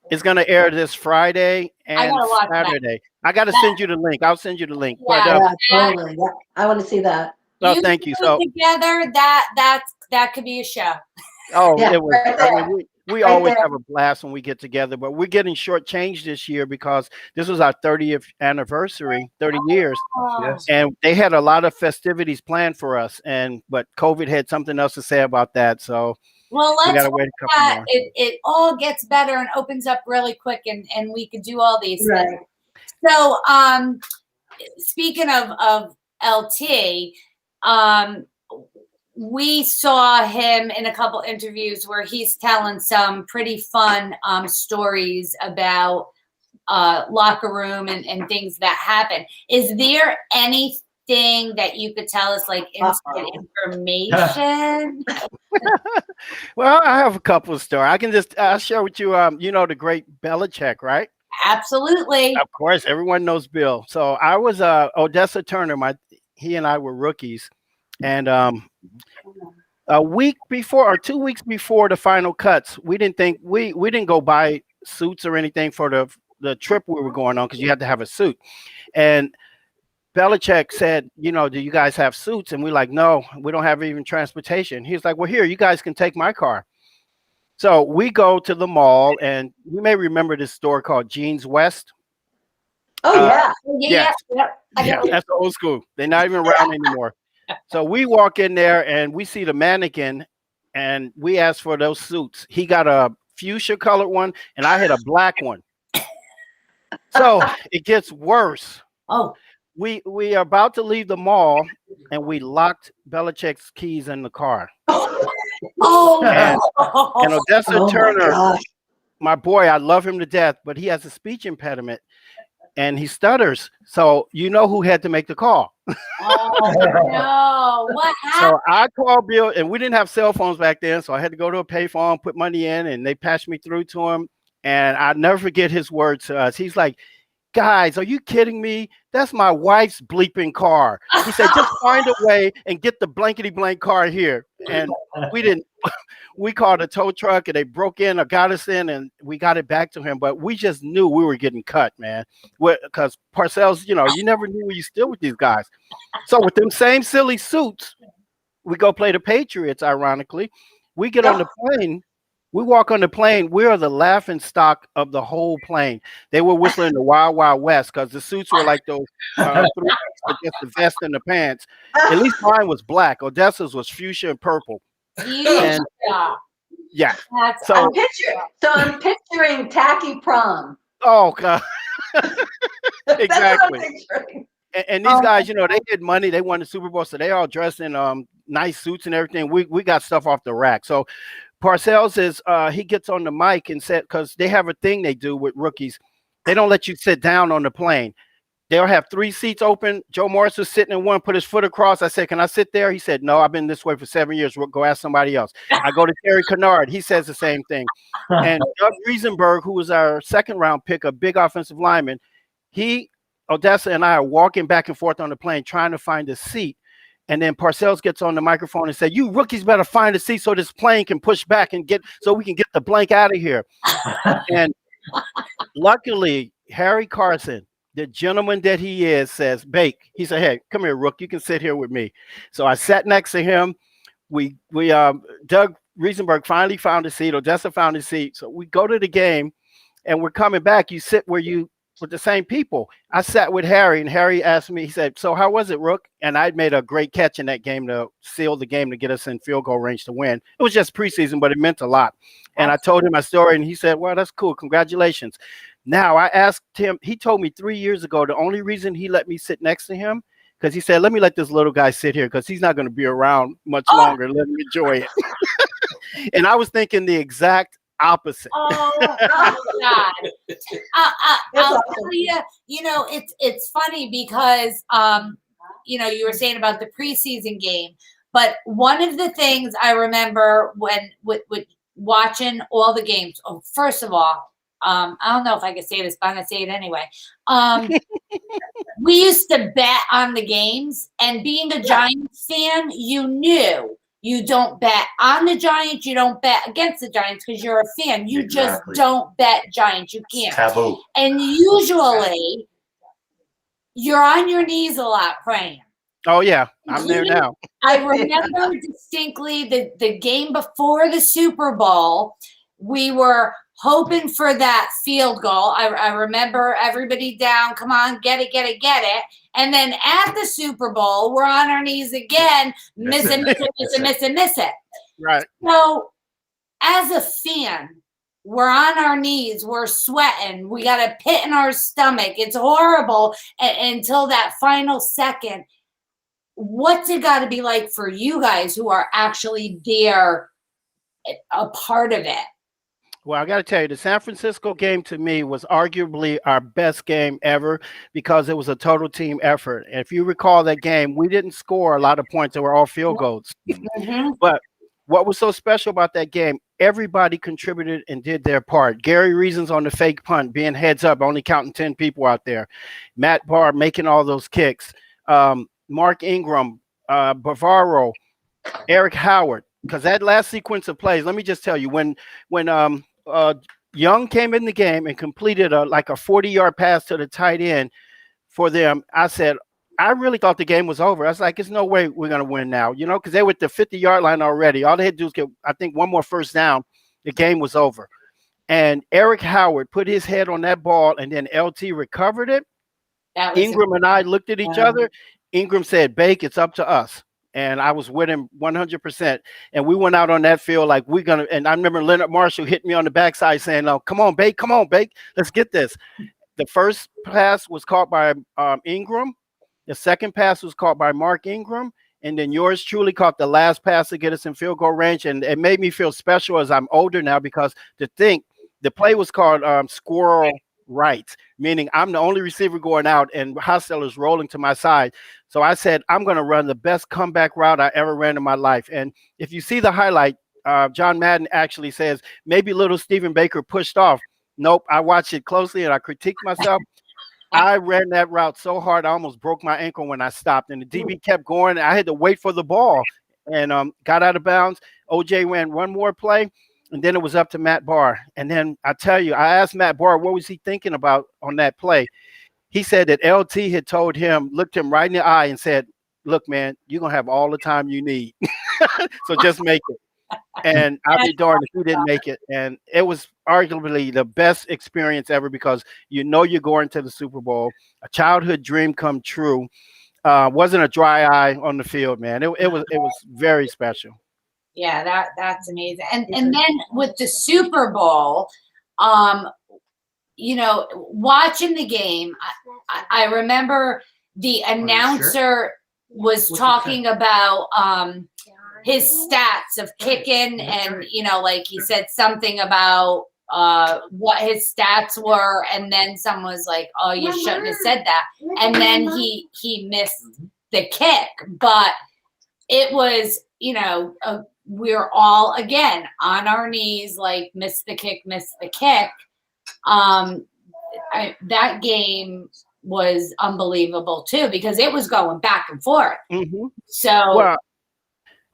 Speaker 6: It's going to air this Friday and Saturday. I got to send you the link. I'll send you the link.
Speaker 2: Totally. Yeah, I want to see that.
Speaker 6: Oh, thank you. So
Speaker 1: together, that could be a show.
Speaker 6: Oh,
Speaker 2: Yeah,
Speaker 6: it was.
Speaker 2: right
Speaker 6: I mean, we always have a blast when we get together, but we're getting shortchanged this year because this was our 30th anniversary, 30 years, and they had a lot of festivities planned for us, but COVID had something else to say about that. So
Speaker 1: let's
Speaker 6: we gotta wait a couple more.
Speaker 1: It all gets better and opens up really quick, and we could do all these things.
Speaker 2: Right.
Speaker 1: So, speaking of LT. We saw him in a couple interviews where he's telling some pretty fun stories about locker room and things that happen. Is there anything that you could tell us, like inside information?
Speaker 6: Well, I have a couple of stories. I'll share with you. You know the great Belichick, right?
Speaker 1: Absolutely.
Speaker 6: Of course, everyone knows Bill. So I was Odessa Turner. He and I were rookies, and a week before or 2 weeks before the final cuts, we didn't go buy suits or anything for the trip we were going on because you had to have a suit. And Belichick said, do you guys have suits? And we're like, no, we don't have even transportation. He's like, well, here, you guys can take my car. So we go to the mall, and you may remember this store called Jeans West.
Speaker 2: Oh,
Speaker 6: yeah, that's old school. They're not even around anymore. So we walk in there and we see the mannequin, and we ask for those suits. He got a fuchsia colored one, and I had a black one. So it gets worse.
Speaker 1: Oh,
Speaker 6: we are about to leave the mall, and we locked Belichick's keys in the car. And Odessa Turner, my boy, I love him to death, but he has a speech impediment. And he stutters. So you know who had to make the call.
Speaker 1: Oh, no. What happened?
Speaker 6: So I called Bill, and we didn't have cell phones back then. So I had to go to a payphone, put money in, and they passed me through to him. And I'll never forget his words to us. He's like, guys, are you kidding me? That's my wife's bleeping car. He said, just find a way and get the blankety blank car here. And we called a tow truck, and they broke in or got us in, and we got it back to him. But we just knew we were getting cut, man. Because Parcells, you never knew when you still with these guys. So with them same silly suits, we go play the Patriots, ironically. We get on the plane. We walk on the plane. We are the laughing stock of the whole plane. They were whistling the Wild Wild West because the suits were like those just the vest and the pants. At least mine was black. Odessa's was fuchsia and purple.
Speaker 1: Yeah.
Speaker 6: So
Speaker 2: I'm picturing tacky prom.
Speaker 6: Oh God. Exactly.
Speaker 2: That's what I'm picturing.
Speaker 6: And these guys, they had money. They won the Super Bowl, so they all dressed in nice suits and everything. We got stuff off the rack. So Parcells is he gets on the mic and said, because they have a thing they do with rookies, they don't let you sit down on the plane. they'll have 3 seats open. Joe Morris was sitting in one, put his foot across. I said, "Can I sit there?" He said, "No, I've been this way for 7 years. We'll go ask somebody else." I go to Terry Kennard. He says the same thing. And Doug Riesenberg, who was our second round pick, a big offensive lineman, Odessa and I are walking back and forth on the plane trying to find a seat. And then Parcells gets on the microphone and said, "You rookies better find a seat so this plane can push back and so we can get the blank out of here." And luckily, Harry Carson, the gentleman that he is, says, "Bake." He said, "Hey, come here, Rook. You can sit here with me." So I sat next to him. Doug Riesenberg finally found a seat. Odessa found a seat. So we go to the game, and we're coming back. You sit with the same people. I sat with Harry, and Harry asked me, he said, "So how was it, Rook?" And I'd made a great catch in that game to seal the game to get us in field goal range to win. It was just preseason, but it meant a lot. And I told him my story, and he said, "Well, that's cool. Congratulations." Now, I asked him, he told me 3 years ago, the only reason he let me sit next to him, because he said, "Let me let this little guy sit here because he's not going to be around much longer. Let him enjoy it." And I was thinking the exact opposite.
Speaker 1: Oh my God. I'll tell you, it's funny because, you were saying about the preseason game, but one of the things I remember when with watching all the games, first of all, I don't know if I can say this, but I'm going to say it anyway. We used to bet on the games, and being a Giants fan, you knew you don't bet on the Giants. You don't bet against the Giants because you're a fan. You just don't bet Giants. You can't.
Speaker 5: Taboo.
Speaker 1: And usually you're on your knees a lot praying.
Speaker 6: Oh, yeah. I'm there now.
Speaker 1: I remember distinctly the game before the Super Bowl, we were hoping for that field goal. I remember everybody down, come on, get it. And then at the Super Bowl, we're on our knees again, miss it.
Speaker 6: Right.
Speaker 1: So as a fan, we're on our knees, we're sweating, we got a pit in our stomach. It's horrible until that final second. What's it got to be like for you guys who are actually there, a part of it?
Speaker 6: Well, I got to tell you, the San Francisco game to me was arguably our best game ever because it was a total team effort. And if you recall that game, we didn't score a lot of points. They were all field goals.
Speaker 1: Mm-hmm.
Speaker 6: But what was so special about that game, everybody contributed and did their part. Gary Reasons on the fake punt, being heads up, only counting 10 people out there. Matt Barr making all those kicks. Mark Ingram, Bavaro, Eric Howard. Because that last sequence of plays, let me just tell you, when Young came in the game and completed a 40-yard pass to the tight end for them, I said, I really thought the game was over. I was like, there's no way we're going to win now, because they were at the 50-yard line already. All they had to do was get, I think, one more first down. The game was over. And Eric Howard put his head on that ball, and then LT recovered it. Ingram and I looked at each other. Ingram said, "Bake, it's up to us." And I was with him 100%. And we went out on that field like we're going to – and I remember Leonard Marshall hit me on the backside saying, "Oh, come on, Bake, let's get this." The first pass was caught by Ingram. The second pass was caught by Mark Ingram. And then yours truly caught the last pass to get us in field goal range. And it made me feel special as I'm older now because the play was called squirrel right, meaning I'm the only receiver going out and Hostetler's rolling to my side. So I said, I'm going to run the best comeback route I ever ran in my life. And if you see the highlight, John Madden actually says, maybe little Stephen Baker pushed off. Nope. I watched it closely and I critiqued myself. I ran that route so hard, I almost broke my ankle when I stopped. And the DB kept going. I had to wait for the ball and got out of bounds. OJ ran one more play. And then it was up to Matt Barr. And then I tell you, I asked Matt Barr, what was he thinking about on that play? He said that LT had told him, looked him right in the eye and said, "Look, man, you're going to have all the time you need. So just make it." And I'll be darned if he didn't make it. And it was arguably the best experience ever because you're going to the Super Bowl. A childhood dream come true. Wasn't a dry eye on the field, man. It was very special.
Speaker 1: Yeah, that's amazing. And then with the Super Bowl, watching the game, I remember the announcer was talking about his stats of kicking, and he said something about what his stats were, and then someone was like, "Oh, you shouldn't have said that," and then he missed the kick, but it was, we're all again on our knees, like miss the kick. That game was unbelievable too, because it was going back and forth.
Speaker 6: Mm-hmm.
Speaker 1: So,
Speaker 6: well,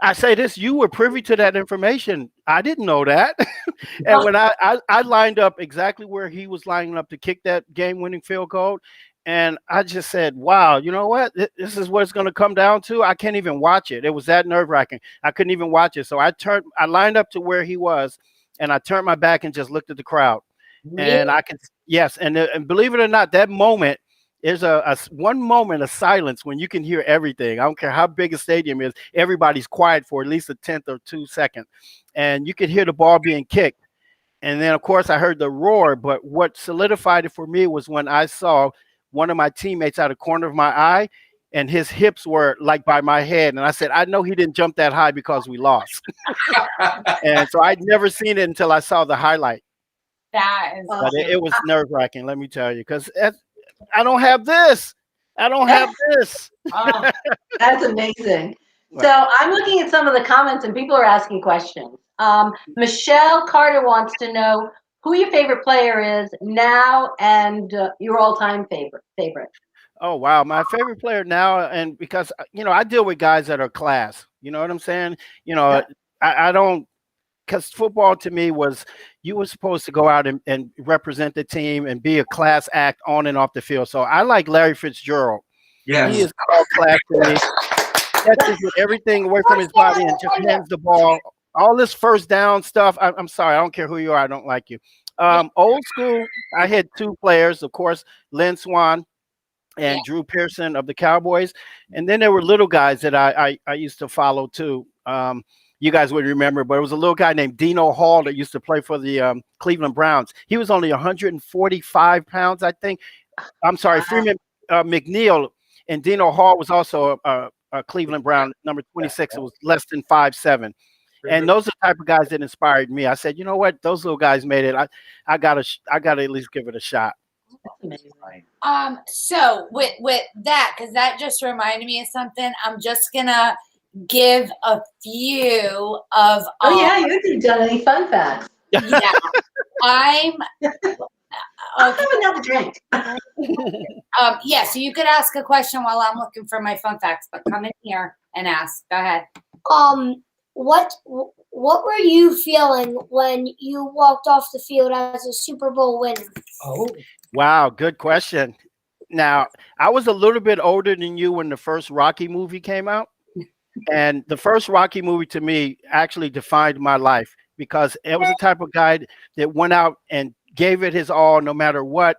Speaker 6: I say this: you were privy to that information. I didn't know that, and when I lined up exactly where he was lining up to kick that game-winning field goal, and I just said, "Wow, you know what? This is what it's going to come down to." I can't even watch it. It was that nerve-wracking. I couldn't even watch it. So I lined up to where he was, and I turned my back and just looked at the crowd.
Speaker 1: really?
Speaker 6: And I could, yes, and believe it or not, that moment is one moment of silence when you can hear everything. I don't care how big a stadium is, everybody's quiet for at least a tenth or 2 seconds, and you could hear the ball being kicked. And then, of course, I heard the roar. But what solidified it for me was when I saw one of my teammates out of the corner of my eye, and his hips were like by my head, and I said, "I know he didn't jump that high because we lost." And so I'd never seen it until I saw the highlight.
Speaker 1: That is
Speaker 6: But it was nerve-wracking, let me tell you, because I don't have this. I don't have this.
Speaker 1: oh,
Speaker 2: That's amazing. So I'm looking at some of the comments and people are asking questions. Michelle Carter wants to know who your favorite player is now and your all-time favorite.
Speaker 6: Oh, wow. My favorite player now, and because, I deal with guys that are class. You know what I'm saying?
Speaker 2: Yeah.
Speaker 6: I don't, because football to me was, you were supposed to go out and represent the team and be a class act on and off the field. So I like Larry Fitzgerald.
Speaker 4: Yes.
Speaker 6: He is all class to me. Catches with everything away from his body and just hands the ball. All this first down stuff. I'm sorry. I don't care who you are. I don't like you. Old school, I had 2 players, of course, Lynn Swan and Drew Pearson of the Cowboys. And then there were little guys that I used to follow too. You guys would remember, but it was a little guy named Dino Hall that used to play for the Cleveland Browns. He was only 145 pounds, I think. I'm sorry, Freeman McNeil, and Dino Hall was also a Cleveland Brown, number 26. It was less than 5'7". And those are the type of guys that inspired me. I said, you know what? Those little guys made it. I gotta at least give it a shot.
Speaker 1: So with that, because that just reminded me of something, I'm just gonna give a few of.
Speaker 2: Oh yeah, you haven't done any fun facts.
Speaker 1: Yeah, I'm.
Speaker 2: I'll have another drink.
Speaker 1: Yeah, so you could ask a question while I'm looking for my fun facts, but come in here and ask. Go ahead.
Speaker 3: What were you feeling when you walked off the field as a Super Bowl winner?
Speaker 2: Oh.
Speaker 6: Wow, good question. Now, I was a little bit older than you when the first Rocky movie came out. And the first Rocky movie to me actually defined my life, because it was the type of guy that went out and gave it his all no matter what.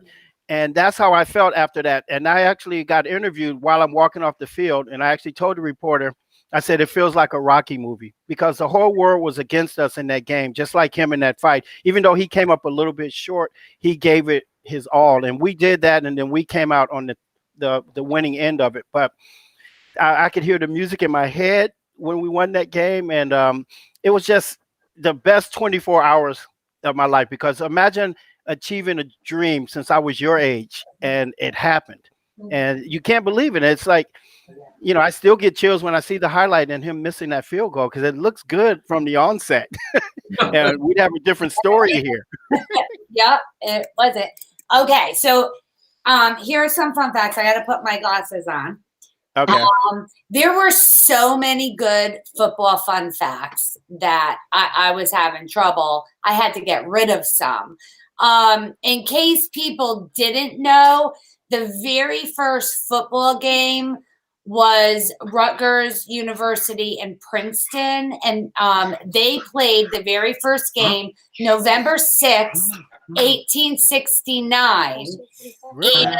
Speaker 6: And that's how I felt after that. And I actually got interviewed while I'm walking off the field. And I actually told the reporter, I said, it feels like a Rocky movie, because the whole world was against us in that game, just like him in that fight. Even though he came up a little bit short, he gave it his all. And we did that. And then we came out on the winning end of it. But I could hear the music in my head when we won that game. And it was just the best 24 hours of my life, because imagine achieving a dream since I was your age and it happened. And you can't believe it. It's like, I still get chills when I see the highlight and him missing that field goal, because it looks good from the onset. And we'd have a different story here.
Speaker 1: Yep, it wasn't. Okay, so here are some fun facts. I got to put my glasses on.
Speaker 6: Okay.
Speaker 1: There were so many good football fun facts that I was having trouble. I had to get rid of some. In case people didn't know, the very first football game was Rutgers University and Princeton, and they played the very first game November 6th, 1869.
Speaker 6: Really?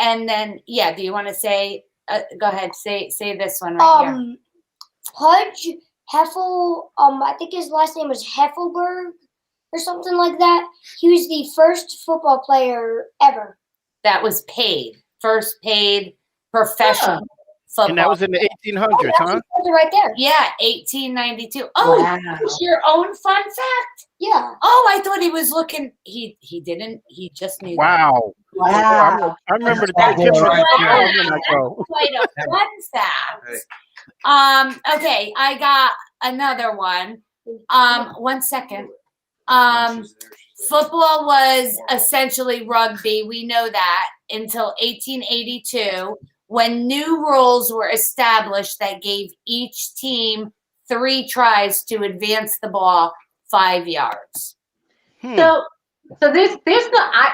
Speaker 1: And then, do you want to say, go ahead, say this one right here.
Speaker 3: Pudge Heffel, I think his last name was Heffelberg or something like that. He was the first football player ever
Speaker 1: That was paid, first paid professional football.
Speaker 6: And that was in the 1800s, huh?
Speaker 3: Right there.
Speaker 1: Yeah, 1892. Oh,
Speaker 2: Wow.
Speaker 1: it's your own fun fact?
Speaker 3: Yeah.
Speaker 1: Oh, I thought he was looking. He didn't. He just knew.
Speaker 6: Wow.
Speaker 2: Wow.
Speaker 6: I remember the
Speaker 1: That's
Speaker 6: Thanksgiving
Speaker 1: right.
Speaker 6: when I go.
Speaker 1: Quite a fun fact. Okay, I got another one. 1 second. Football was essentially rugby. We know that until 1882, when new rules were established that gave each team 3 tries to advance the ball 5 yards.
Speaker 2: So there's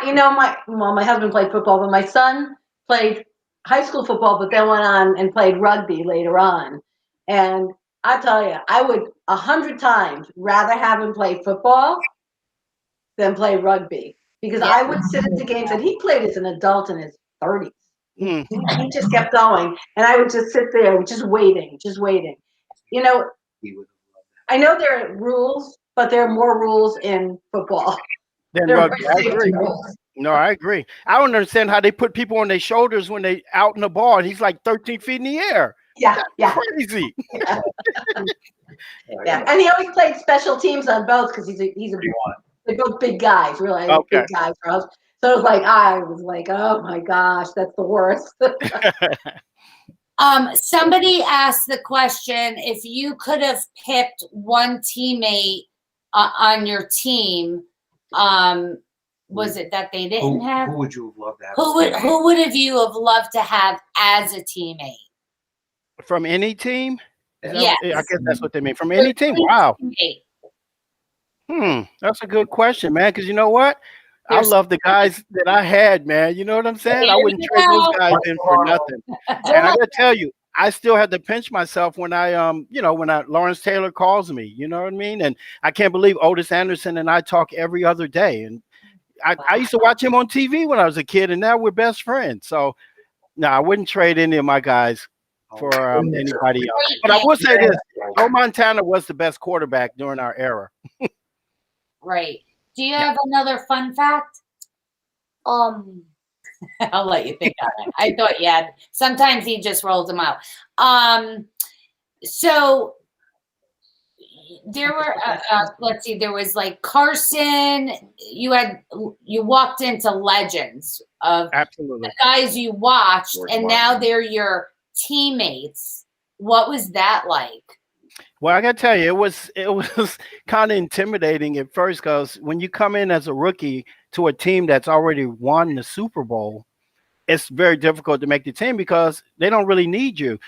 Speaker 2: no, my husband played football, but my son played high school football, but then went on and played rugby later on. And I tell you, I would 100 times rather have him play football than play rugby, because I would sit at the games, and he played as an adult in his 30s. He just kept going, and I would just sit there, just waiting. You know, I know there are rules, but there are more rules in football.
Speaker 6: Then
Speaker 2: There are
Speaker 6: rugby. I
Speaker 2: safety
Speaker 6: agree.
Speaker 2: rules.
Speaker 6: No, I agree. I don't understand how they put people on their shoulders when they out in the ball, and he's like 13 feet in the air.
Speaker 2: Yeah.
Speaker 6: Crazy.
Speaker 2: Yeah, and he always played special teams on both, because they're both big guys, really big guys for us. So it was like, I was like, oh my gosh, that's the worst.
Speaker 1: Somebody asked the question, if you could have picked one teammate on your team, was it that they didn't have?
Speaker 4: Who would you have loved to have?
Speaker 1: Who would have you have loved to have as a teammate?
Speaker 6: From any team?
Speaker 1: Yes.
Speaker 6: I guess that's what they mean. From any team? Wow. That's a good question, man. Because you know what? I love the guys that I had, man. You know what I'm saying? I wouldn't trade those guys in for nothing. And I gotta tell you, I still had to pinch myself when when Lawrence Taylor calls me. You know what I mean? And I can't believe Otis Anderson and I talk every other day. And I used to watch him on TV when I was a kid, and now we're best friends. So no, I wouldn't trade any of my guys for anybody else. But I will say this: Joe Montana was the best quarterback during our era.
Speaker 1: Right. Do you have another fun fact? I'll let you think on it. I thought you had. Sometimes he just rolls them out. So there were, let's see, there was like Carson. You walked into legends of
Speaker 6: Absolutely
Speaker 1: the guys you watched, and now they're your teammates. What was that like?
Speaker 6: Well, I gotta tell you, it was kind of intimidating at first, because when you come in as a rookie to a team that's already won the Super Bowl, it's very difficult to make the team because they don't really need you.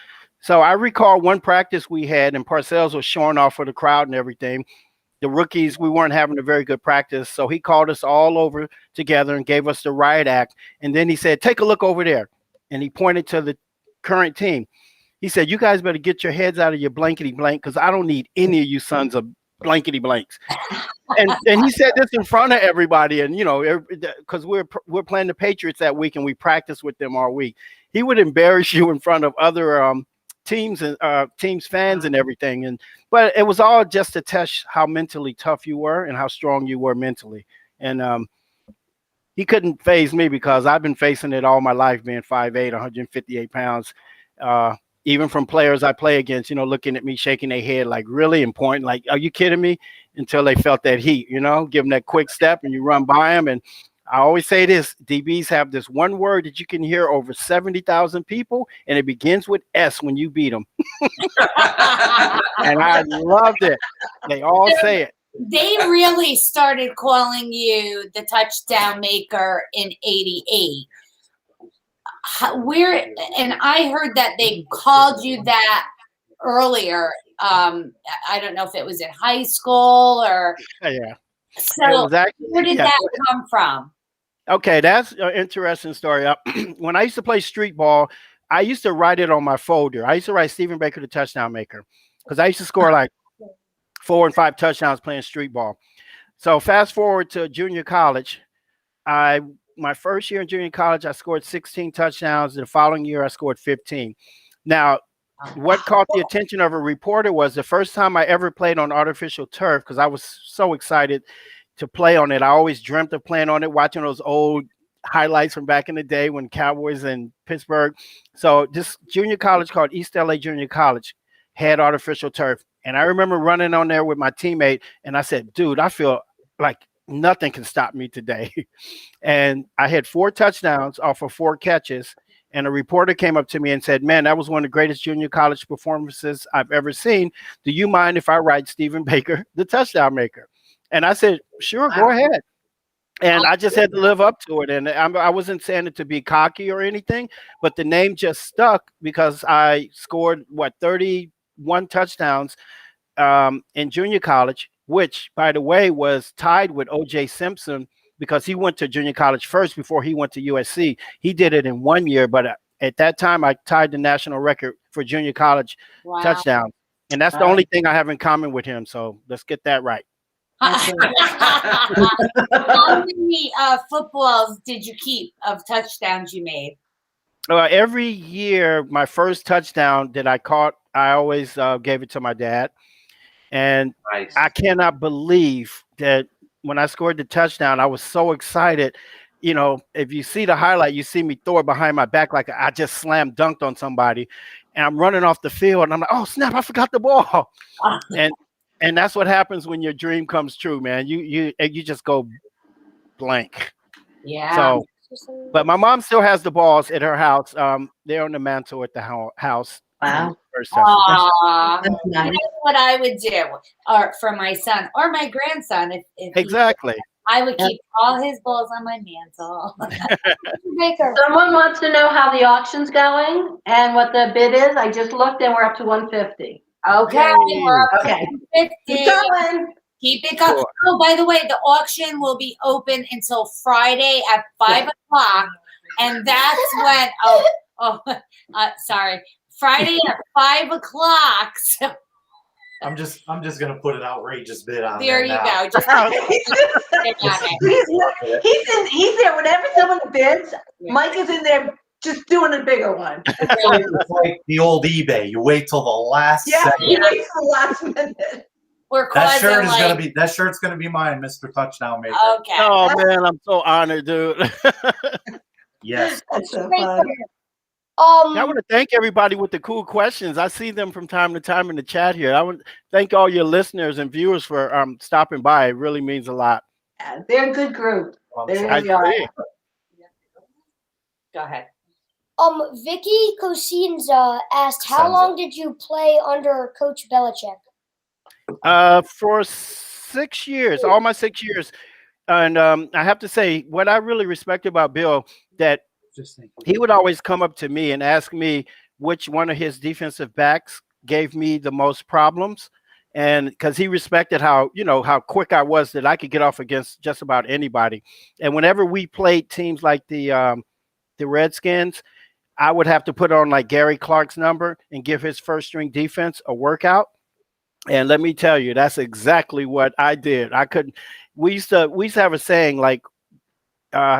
Speaker 6: So I recall one practice we had, and Parcells was showing off for the crowd and everything. The rookies, we weren't having a very good practice, so he called us all over together and gave us the riot act. And then he said, "Take a look over there," and he pointed to the current team. He said, "You guys better get your heads out of your blankety blank, because I don't need any of you sons of blankety blanks." And he said this in front of everybody, and because we're playing the Patriots that week, and we practice with them all week. He would embarrass you in front of other teams and teams fans and everything. But it was all just to test how mentally tough you were and how strong you were mentally. And he couldn't phase me, because I've been facing it all my life, being 5'8", 158 pounds. Even from players I play against, looking at me, shaking their head like, really, and pointing like, "Are you kidding me?" Until they felt that heat, give them that quick step, and you run by them. And I always say this: DBs have this one word that you can hear over 70,000 people, and it begins with S when you beat them. And I loved it. They all say it.
Speaker 1: They really started calling you the touchdown maker in '88. And I heard that they called you that earlier. I don't know if it was in high school or.
Speaker 6: Yeah.
Speaker 1: So where did that come from?
Speaker 6: Okay, that's an interesting story. When I used to play street ball, I used to write it on my folder. I used to write Stephen Baker, the touchdown maker, because I used to score like 4 and 5 touchdowns playing street ball. So fast forward to junior college, my first year in junior college, I scored 16 touchdowns. The following year, I scored 15. Now, what caught the attention of a reporter was the first time I ever played on artificial turf, because I was so excited to play on it. I always dreamt of playing on it, watching those old highlights from back in the day when Cowboys and Pittsburgh. So this junior college called East LA Junior College had artificial turf. And I remember running on there with my teammate, and I said, dude, I feel like nothing can stop me today. And I had 4 touchdowns off of 4 catches. And a reporter came up to me and said, man, that was one of the greatest junior college performances I've ever seen. Do you mind if I write Stephen Baker, the touchdown maker? And I said, sure, go ahead. And I just had to live up to it. And I wasn't saying it to be cocky or anything, but the name just stuck because I scored, 31 touchdowns in junior college, which, by the way, was tied with O.J. Simpson because he went to junior college first before he went to USC. He did it in 1 year, but at that time, I tied the national record for junior college touchdowns. And that's the only thing I have in common with him. So let's get that right.
Speaker 1: How many footballs did you keep of touchdowns you made?
Speaker 6: Every year, my first touchdown that I caught, I always gave it to my dad. And
Speaker 4: Nice.
Speaker 6: I cannot believe that when I scored the touchdown, I was so excited. You know, if you see the highlight, you see me throw it behind my back like I just slam dunked on somebody. And I'm running off the field, and I'm like, oh, snap, I forgot the ball. And that's what happens when your dream comes true, man. You just go blank.
Speaker 1: Yeah.
Speaker 6: So, but my mom still has the balls at her house. They're on the mantle at the house.
Speaker 2: Wow.
Speaker 1: Aw.
Speaker 2: That's nice.
Speaker 1: That's what I would do, or for my son or my grandson. If
Speaker 6: Exactly.
Speaker 1: I would keep all his balls on my mantle.
Speaker 3: Baker.
Speaker 2: Someone wants to know how the auction's going and what the bid is. I just looked and we're up to 150.
Speaker 1: Okay, we're up to
Speaker 2: Okay.
Speaker 1: 50.
Speaker 2: Keep going.
Speaker 1: Keep it going. Oh, by the way, the auction will be open until Friday at 5 o'clock, and that's when. Sorry, Friday at 5 o'clock. So
Speaker 5: I'm just gonna put an outrageous bid on
Speaker 1: there you
Speaker 5: now.
Speaker 1: go. Just
Speaker 2: He's there. Whenever someone bids, Mike is in there just doing a bigger one.
Speaker 5: It's like the old eBay. You wait till the last
Speaker 2: Yeah,
Speaker 5: second.
Speaker 2: he waits for the last minute.
Speaker 1: We're
Speaker 5: That
Speaker 1: causing
Speaker 5: shirt is gonna
Speaker 1: like.
Speaker 5: be shirt's gonna be mine, Mr. Touchdown Maker.
Speaker 1: Okay.
Speaker 6: Oh man, I'm so honored, dude.
Speaker 5: Yes.
Speaker 2: That's so fun.
Speaker 6: I want to thank everybody with the cool questions. I see them from time to time in the chat here. I want to thank all your listeners and viewers for stopping by. It really means a lot.
Speaker 2: Yeah, they're a good group. They
Speaker 6: I
Speaker 2: really are.
Speaker 6: agree.
Speaker 1: Go ahead.
Speaker 3: Vicky Cosines asked, how
Speaker 5: Sounds
Speaker 3: long did you play under Coach Belichick?
Speaker 6: For 6 years, all my 6 years. And I have to say, what I really respect about Bill, that he would always come up to me and ask me which one of his defensive backs gave me the most problems. And because he respected how quick I was, that I could get off against just about anybody. And whenever we played teams like the Redskins, I would have to put on like Gary Clark's number and give his first string defense a workout. And let me tell you, that's exactly what I did. We used to have a saying like,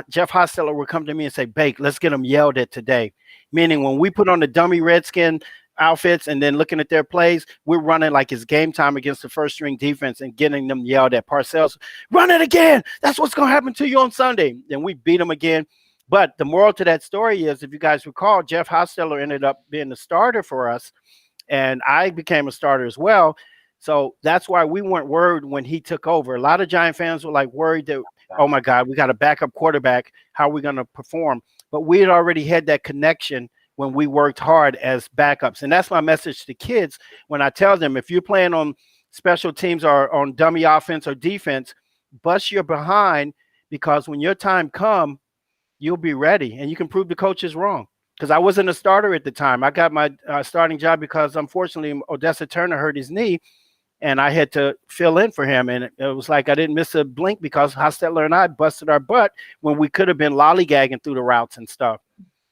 Speaker 6: Jeff Hostetler would come to me and say, Bake, let's get them yelled at today. Meaning when we put on the dummy Redskin outfits and then looking at their plays, we're running like it's game time against the first string defense and getting them yelled at. Parcells, run it again. That's what's going to happen to you on Sunday. And we beat them again. But the moral to that story is, if you guys recall, Jeff Hostetler ended up being the starter for us, and I became a starter as well. So that's why we weren't worried when he took over. A lot of Giant fans were like worried that, oh my God, we got a backup quarterback. How are we going to perform? But we had already had that connection when we worked hard as backups. And that's my message to kids when I tell them, if you're playing on special teams or on dummy offense or defense, bust your behind, because when your time comes, you'll be ready and you can prove the coaches wrong. Because I wasn't a starter at the time. I got my starting job because, unfortunately, Odessa Turner hurt his knee, and I had to fill in for him. And it was like I didn't miss a blink because Hostetler and I busted our butt when we could have been lollygagging through the routes and stuff.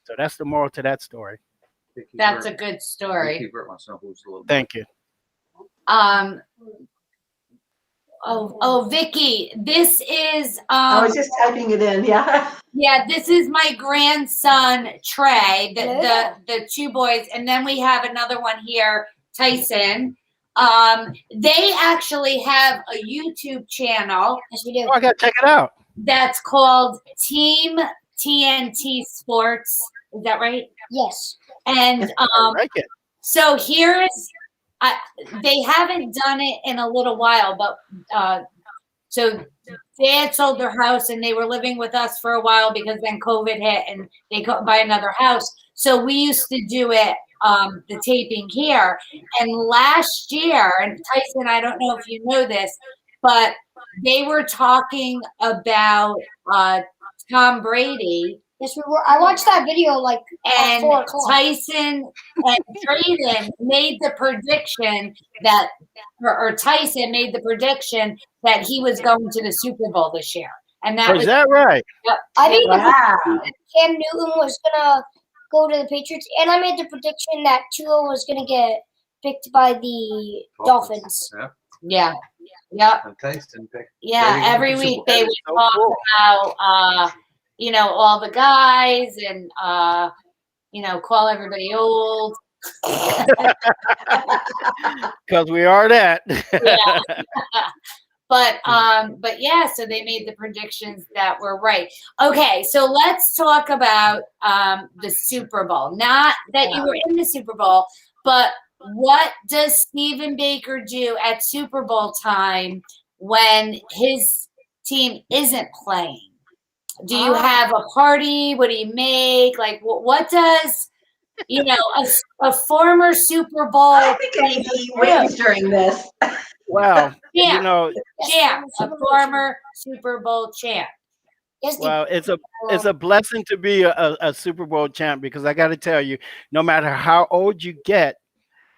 Speaker 6: So that's the moral to that story.
Speaker 1: That's a good story.
Speaker 6: Thank you.
Speaker 1: Vicky, this is
Speaker 2: I was just typing it in. Yeah.
Speaker 1: yeah, this is my grandson Trey, the two boys, and then we have another one here, Tyson. They actually have a YouTube channel.
Speaker 3: Yes, we do.
Speaker 6: Oh, I got to check it out.
Speaker 1: That's called Team TNT Sports. Is that right?
Speaker 3: Yes.
Speaker 1: And
Speaker 6: I like it.
Speaker 1: so they haven't done it in a little while, but so Dad sold their house and they were living with us for a while because then COVID hit and they couldn't buy another house. So we used to do it, the taping here. And last year, and Tyson, I don't know if you know this, but they were talking about Tom Brady.
Speaker 3: Yes, we were. I watched that video like at
Speaker 1: And
Speaker 3: 4 o'clock.
Speaker 1: Tyson and Drayden made the prediction that, or Tyson made the prediction that he was going to the Super Bowl this year. And that
Speaker 6: Is
Speaker 1: was,
Speaker 6: that right?
Speaker 3: I made the
Speaker 2: Wow.
Speaker 3: prediction that Cam Newton was gonna go to the Patriots, and I made the prediction that Tua was gonna get picked by the Dolphins.
Speaker 1: yeah. Yep.
Speaker 4: And Tyson picked.
Speaker 1: Yeah.
Speaker 4: There you go.
Speaker 1: Every week they would
Speaker 6: So
Speaker 1: talk
Speaker 6: cool.
Speaker 1: about, all the guys and, call everybody old.
Speaker 6: Because we are that.
Speaker 1: Yeah. But yeah, so they made the predictions that were right. Okay, so let's talk about the Super Bowl. Not that you were in the Super Bowl, but what does Stephen Baker do at Super Bowl time when his team isn't playing? Do you have a party? What do you make? Like, what does a former Super Bowl
Speaker 2: I think I need to eat wings during this.
Speaker 6: Wow.
Speaker 1: champ,
Speaker 3: Yes,
Speaker 1: a former Super Bowl champ?
Speaker 3: Yes, they-
Speaker 6: Well, it's a blessing to be a Super Bowl champ, because I got to tell you, no matter how old you get,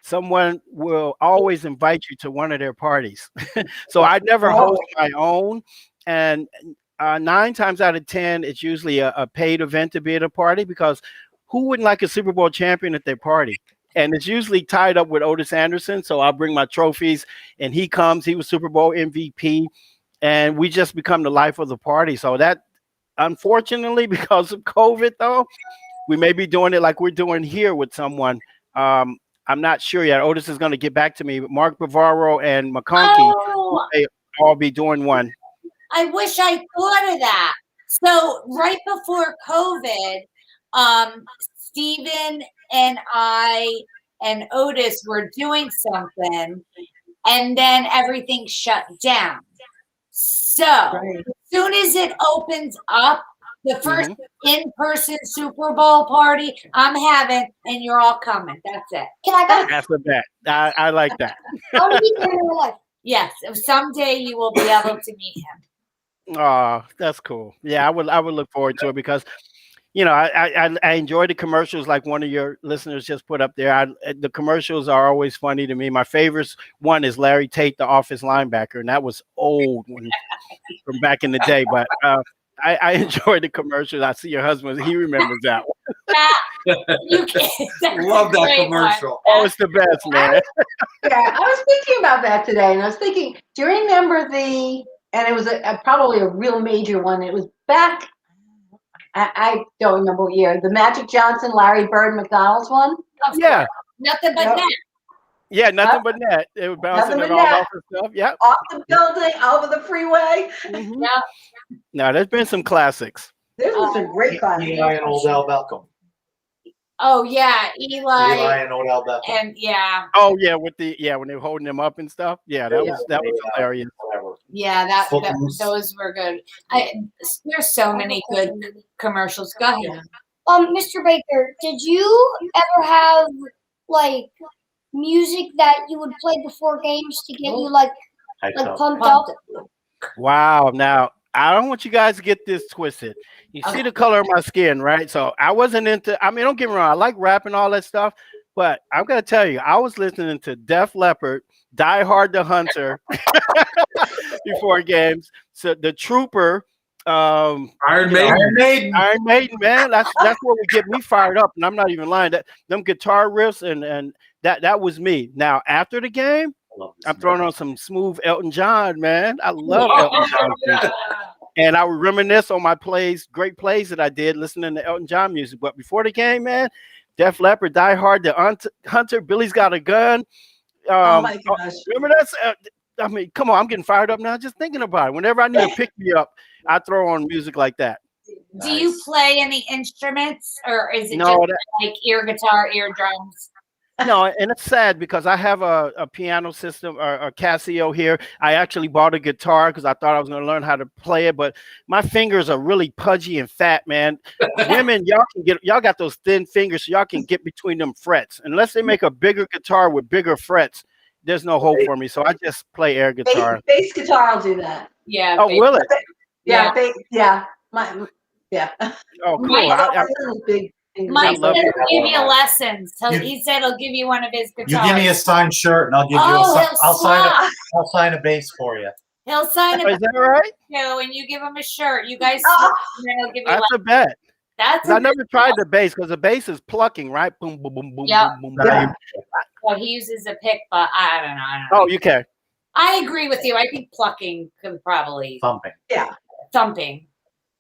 Speaker 6: someone will always invite you to one of their parties. So I never host my own, and 9 times out of 10, it's usually a paid event to be at a party, because who wouldn't like a Super Bowl champion at their party? And it's usually tied up with Otis Anderson. So I'll bring my trophies and he comes. He was Super Bowl MVP, and we just become the life of the party. So that, unfortunately, because of COVID, though, we may be doing it like we're doing here with someone. I'm not sure yet. Otis is going to get back to me. But Mark Bavaro and McConkey may all be doing one.
Speaker 1: I wish I thought of that. So right before COVID, Steven and I and Otis were doing something, and then everything shut down. So
Speaker 2: Right.
Speaker 1: as soon as it opens up, the first in-person Super Bowl party I'm having, and you're all coming. That's it.
Speaker 3: Can I go?
Speaker 6: That's the bet. I like that.
Speaker 3: I want to meet him in real life.
Speaker 1: Yes, someday you will be able to meet him.
Speaker 6: Oh, that's cool. Yeah, I would look forward to it, because I enjoy the commercials like one of your listeners just put up there. The commercials are always funny to me. My favorite one is Larry Tate, the Office linebacker, and that was old from back in the day. But I enjoy the commercials. I see your husband; he remembers that one.
Speaker 1: You can't.
Speaker 4: Love that
Speaker 1: Great one.
Speaker 4: commercial.
Speaker 6: Oh, it's the best, man.
Speaker 2: Yeah, I was thinking about that today, and I was thinking, do you remember and it was probably a real major one. It was back, I don't remember what year, the Magic Johnson, Larry Bird, McDonald's one.
Speaker 6: Yeah,
Speaker 1: Nothing but
Speaker 2: Yep.
Speaker 1: that.
Speaker 6: yeah, nothing but net. It was bouncing
Speaker 2: Nothing
Speaker 6: it
Speaker 2: but
Speaker 6: all
Speaker 2: net.
Speaker 6: off and stuff. Yep.
Speaker 2: Off the building, over the freeway.
Speaker 6: Mhm.
Speaker 1: Yeah.
Speaker 6: Now there's been some classics.
Speaker 2: This was a great class.
Speaker 5: Eli and Odell Beckham.
Speaker 1: Oh yeah, Eli
Speaker 5: and Odell Beckham.
Speaker 1: and yeah,
Speaker 6: Oh yeah, when they were holding them up and stuff. Yeah, that was hilarious.
Speaker 5: Whatever.
Speaker 1: yeah.
Speaker 5: Footloose.
Speaker 1: Those were good. There's so many good commercials. Go ahead.
Speaker 3: Mr. Baker, did you ever have like music that you would play before games to get you like pumped up?
Speaker 6: Wow. Now, I don't want you guys to get this twisted. You see the color of my skin, right? So I wasn't into, don't get me wrong, I like rap and all that stuff, but I'm going to tell you, I was listening to Def Leppard, Die Hard the Hunter before games. So the Trooper,
Speaker 4: Iron Maiden.
Speaker 6: Iron Maiden, man, that's what would get me fired up. And I'm not even lying. Them guitar riffs and that was me. Now, after the game, I'm throwing on some smooth Elton John, man. I love Elton John music. And I would reminisce on my great plays that I did listening to Elton John music. But before the game, man, Def Leppard, Die Hard, The Hunter, Billy's Got a Gun.
Speaker 2: Oh my gosh.
Speaker 6: Remember come on, I'm getting fired up now just thinking about it. Whenever I need to pick me up, I throw on music like that.
Speaker 1: Do you
Speaker 5: Nice.
Speaker 1: play any instruments, or is it
Speaker 6: No,
Speaker 1: just
Speaker 6: that,
Speaker 1: like ear guitar, ear drums?
Speaker 6: no, and it's sad because I have a piano system or a Casio here. I actually bought a guitar because I thought I was going to learn how to play it, but my fingers are really pudgy and fat, man. Women, y'all got those thin fingers, so y'all can get between them frets. Unless they make a bigger guitar with bigger frets, there's no hope for me. So I just play air guitar.
Speaker 2: Bass guitar will do that.
Speaker 1: Yeah.
Speaker 6: Oh, will it?
Speaker 2: Yeah,
Speaker 1: Yeah.
Speaker 2: yeah.
Speaker 6: Oh, cool.
Speaker 1: My-
Speaker 6: I
Speaker 2: Big fingers.
Speaker 1: Mike
Speaker 6: love
Speaker 1: said
Speaker 6: it.
Speaker 1: he'll give you lessons. So
Speaker 5: You-
Speaker 1: he said he'll give you one of his guitars.
Speaker 5: You give me a signed shirt and I'll give you
Speaker 1: Oh, he'll
Speaker 5: I'll
Speaker 1: swap.
Speaker 5: sign a bass for you.
Speaker 1: He'll sign
Speaker 6: is
Speaker 1: a
Speaker 6: that right?
Speaker 1: show and you give him a shirt. You guys,
Speaker 2: Oh.
Speaker 1: and then he'll give you.
Speaker 6: That's
Speaker 1: Like,
Speaker 6: a bet.
Speaker 1: that's
Speaker 6: 'Cause I never tried the bass because the bass is plucking, right? Boom, boom, boom, boom,
Speaker 1: Yep.
Speaker 6: boom, boom,
Speaker 2: Yeah.
Speaker 6: boom.
Speaker 1: well, he uses a pick, but I don't know. I don't know.
Speaker 6: Oh, you can.
Speaker 1: I agree with you. I think plucking could probably
Speaker 5: Thumping.
Speaker 1: thumping.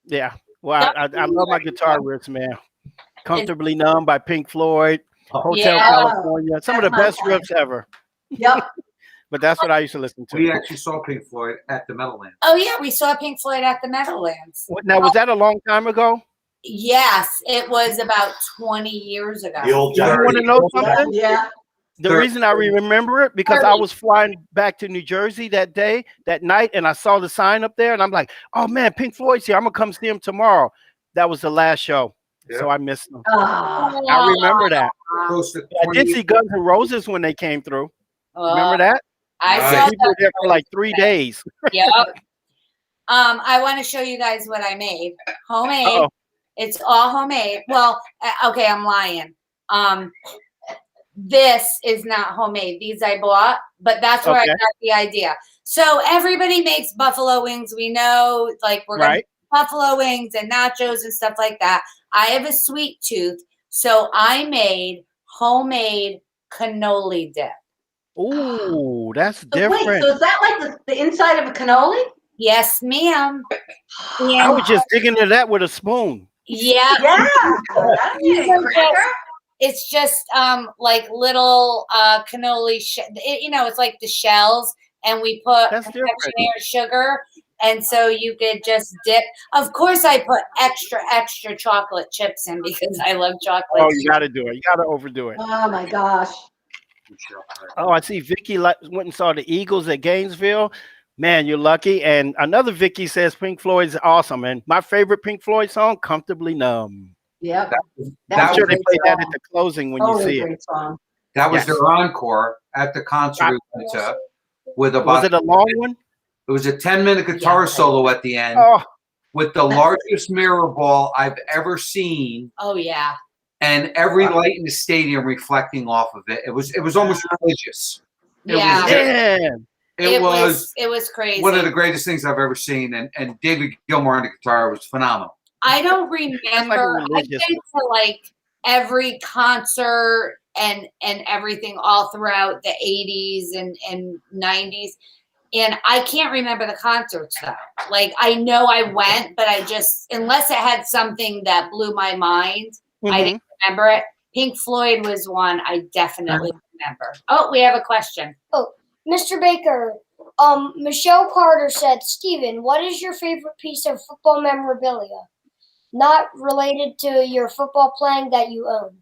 Speaker 6: Yeah. Well, I love my guitar riffs, man. Comfortably Numb by Pink Floyd, Hotel
Speaker 1: Yeah.
Speaker 6: California. Some of the
Speaker 2: That's
Speaker 6: best
Speaker 2: my
Speaker 6: riffs ever.
Speaker 2: Yep.
Speaker 6: But that's what I used to listen to.
Speaker 4: We actually saw Pink Floyd at the Meadowlands.
Speaker 1: Oh yeah, we saw Pink Floyd at the Meadowlands.
Speaker 6: Now, was that a long time ago?
Speaker 1: Yes, it was about 20 years ago.
Speaker 5: The old
Speaker 6: You
Speaker 5: Johnny.
Speaker 6: want to know something?
Speaker 2: Yeah.
Speaker 6: The
Speaker 4: Thir-
Speaker 6: reason I remember it because I was flying back to New Jersey that night, and I saw the sign up there, and I'm like, "Oh man, Pink Floyd's here! I'm gonna come see him tomorrow." That was the last show, so I missed them.
Speaker 2: Ah.
Speaker 6: I remember that.
Speaker 4: Close to
Speaker 6: I did see Guns N' Roses when they came through.
Speaker 1: Well,
Speaker 6: Remember that?
Speaker 1: I
Speaker 4: Right.
Speaker 1: saw
Speaker 6: We were there for like 3 days.
Speaker 1: Yep. I want to show you guys what I made. Homemade.
Speaker 6: Uh-oh.
Speaker 1: It's all homemade. Well, okay, I'm lying. This is not homemade. These I bought, but that's where I
Speaker 6: Okay.
Speaker 1: got the idea. So everybody makes buffalo wings. We know, like we're gonna
Speaker 6: Right?
Speaker 1: buffalo wings and nachos and stuff like that. I have a sweet tooth, so I made homemade cannoli dip.
Speaker 6: Ooh, that's
Speaker 2: So
Speaker 6: different.
Speaker 2: wait, so is that like the inside of a cannoli?
Speaker 1: Yes, ma'am.
Speaker 6: I was just digging into that with a spoon.
Speaker 1: Yeah,
Speaker 2: Yeah. That'd be a
Speaker 1: These are
Speaker 2: cracker.
Speaker 1: it's just like little cannoli. It's like the shells, and we put
Speaker 6: That's different.
Speaker 1: confectionery sugar, and so you could just dip. Of course, I put extra chocolate chips in because I love chocolate.
Speaker 6: Oh, you got to do it. You got to overdo it.
Speaker 2: Oh my gosh.
Speaker 6: Oh, I see Vicky went and saw the Eagles at Gainesville. Man, you're lucky. And another Vicky says Pink Floyd's awesome. And my favorite Pink Floyd song, Comfortably Numb.
Speaker 2: Yep.
Speaker 6: I'm
Speaker 4: That
Speaker 6: sure
Speaker 2: was
Speaker 6: they
Speaker 2: a
Speaker 6: play that
Speaker 2: song.
Speaker 6: at the closing when
Speaker 2: Totally
Speaker 6: you see it.
Speaker 2: great song.
Speaker 4: That was
Speaker 6: Yes.
Speaker 4: their encore at the concert we went to with
Speaker 6: Was
Speaker 4: about
Speaker 6: it a long one?
Speaker 4: it was a 10-minute guitar
Speaker 1: Yeah.
Speaker 4: solo at the end
Speaker 6: Oh,
Speaker 4: with the largest mirror ball I've ever seen,
Speaker 1: Oh yeah,
Speaker 4: and every light in the stadium reflecting off of it. It was almost religious. It was
Speaker 1: yeah.
Speaker 4: just-
Speaker 6: man.
Speaker 4: It was
Speaker 1: crazy.
Speaker 4: one of the greatest things I've ever seen, and David Gilmour on the guitar was phenomenal.
Speaker 1: I don't remember. I've
Speaker 6: religious
Speaker 1: been to like every concert and everything all throughout the 80s and 90s. And I can't remember the concerts though. Like I know I went, but I just, unless it had something that blew my mind, I
Speaker 6: Mhm.
Speaker 1: didn't remember it. Pink Floyd was one I definitely remember. Oh, we have a question.
Speaker 3: Mr. Baker, Michelle Carter said, Steven, what is your favorite piece of football memorabilia? Not related to your football playing that you own.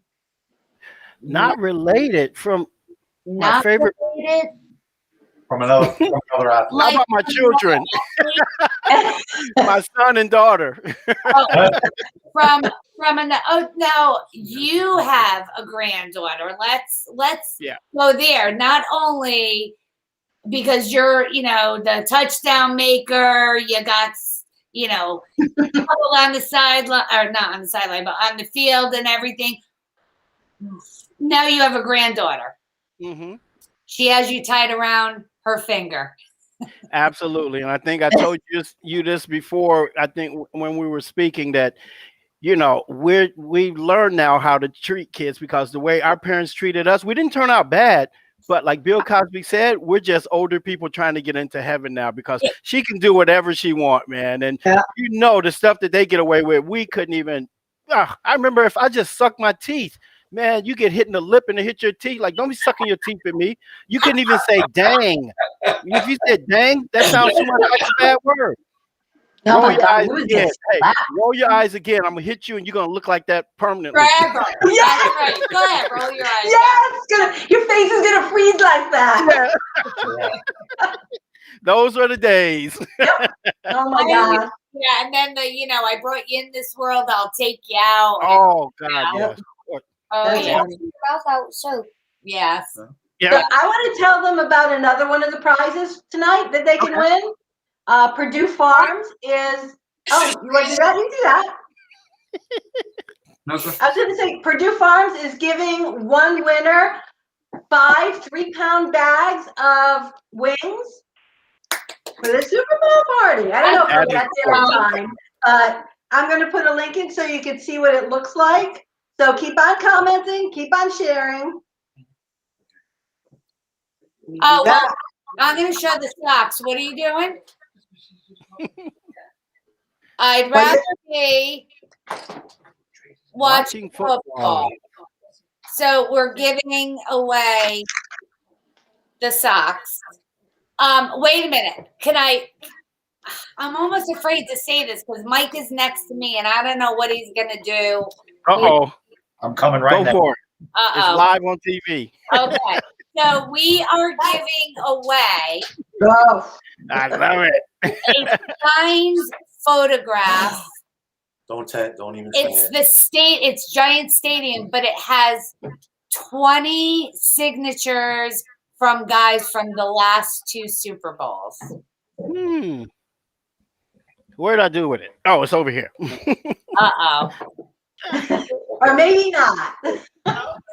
Speaker 6: Not related from my
Speaker 1: Not
Speaker 6: favorite.
Speaker 1: related.
Speaker 5: From another athlete.
Speaker 6: How
Speaker 1: Like,
Speaker 6: about my children, my son and daughter?
Speaker 1: from now you have a granddaughter. Let's
Speaker 6: Yeah.
Speaker 1: go there. Not only because you're the touchdown maker, you got people on the sideline, or not on the sideline, but on the field and everything. Now you have a granddaughter.
Speaker 6: hmm
Speaker 1: She has you tied around her finger.
Speaker 6: Absolutely, and I think I told you this before. I think when we were speaking that we learn now how to treat kids because the way our parents treated us, we didn't turn out bad. But like Bill Cosby said, we're just older people trying to get into heaven now because she can do whatever she wants, man. And
Speaker 2: Yeah.
Speaker 6: the stuff that they get away with, we couldn't even. I remember if I just sucked my teeth, man, you get hit in the lip and it hit your teeth. Like, don't be sucking your teeth at me. You couldn't even say dang. If you said dang, that sounds too much like a bad word.
Speaker 2: Oh
Speaker 6: Roll
Speaker 2: my
Speaker 6: your
Speaker 2: God,
Speaker 6: eyes
Speaker 2: we would
Speaker 6: again.
Speaker 2: get
Speaker 6: Hey,
Speaker 2: slapped.
Speaker 6: roll your eyes again. I'm gonna hit you, and you're gonna look like that permanently.
Speaker 1: Forever. That's right. Go ahead, roll your eyes.
Speaker 2: Yes, your face is gonna freeze like that.
Speaker 6: Those are the days.
Speaker 2: Oh my
Speaker 1: I
Speaker 2: God.
Speaker 1: would- Yeah, and then I brought you in this world. I'll take you out.
Speaker 6: Oh God,
Speaker 1: Yeah.
Speaker 6: yes.
Speaker 1: Oh
Speaker 2: That's
Speaker 1: yeah,
Speaker 3: Wash your mouth out with soap.
Speaker 1: yes.
Speaker 2: So
Speaker 6: Yeah.
Speaker 2: I want to tell them about another one of the prizes tonight that they can win. Purdue Farms is. Oh, you want to do that? You do that.
Speaker 4: No, sir.
Speaker 2: I was going to say Purdue Farms is giving one winner 5 3-pound bags of wings for the Super Bowl party. I don't know
Speaker 6: That
Speaker 2: if
Speaker 6: is
Speaker 2: that's there in time, but I'm going to put a link in so you can see what it looks like. So keep on commenting, keep on sharing.
Speaker 1: Oh well, I'm gonna show the socks. What are you doing? I'd rather be watching football. So we're giving away the socks. Wait a minute. I'm almost afraid to say this because Mike is next to me and I don't know what he's gonna do.
Speaker 6: Uh-oh.
Speaker 5: I'm coming right
Speaker 6: Go
Speaker 5: now.
Speaker 6: for it. It's
Speaker 1: Uh-oh.
Speaker 6: live on TV.
Speaker 1: Okay. So we are giving away
Speaker 2: Go.
Speaker 6: I love it.
Speaker 1: a signed photograph.
Speaker 5: Don't even say
Speaker 1: It's
Speaker 5: it.
Speaker 1: it's Giant Stadium, but it has 20 signatures from guys from the last 2 Super Bowls.
Speaker 6: Where'd I do with it? Oh, it's over here.
Speaker 1: Uh-oh.
Speaker 2: Or maybe not.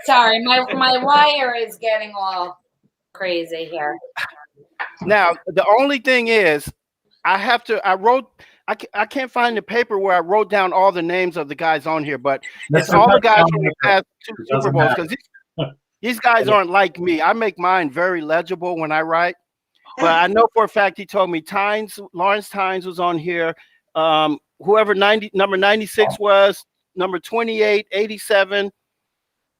Speaker 1: Sorry, my wire is getting all crazy here.
Speaker 6: Now, the only thing is, I can't find the paper where I wrote down all the names of the guys on here, but it's all the guys from the past 2 Super Bowls because these guys aren't like me. I make mine very legible when I write. But I know for a fact he told me Lawrence Tynes was on here. Whoever number 96 was, number 28, 87,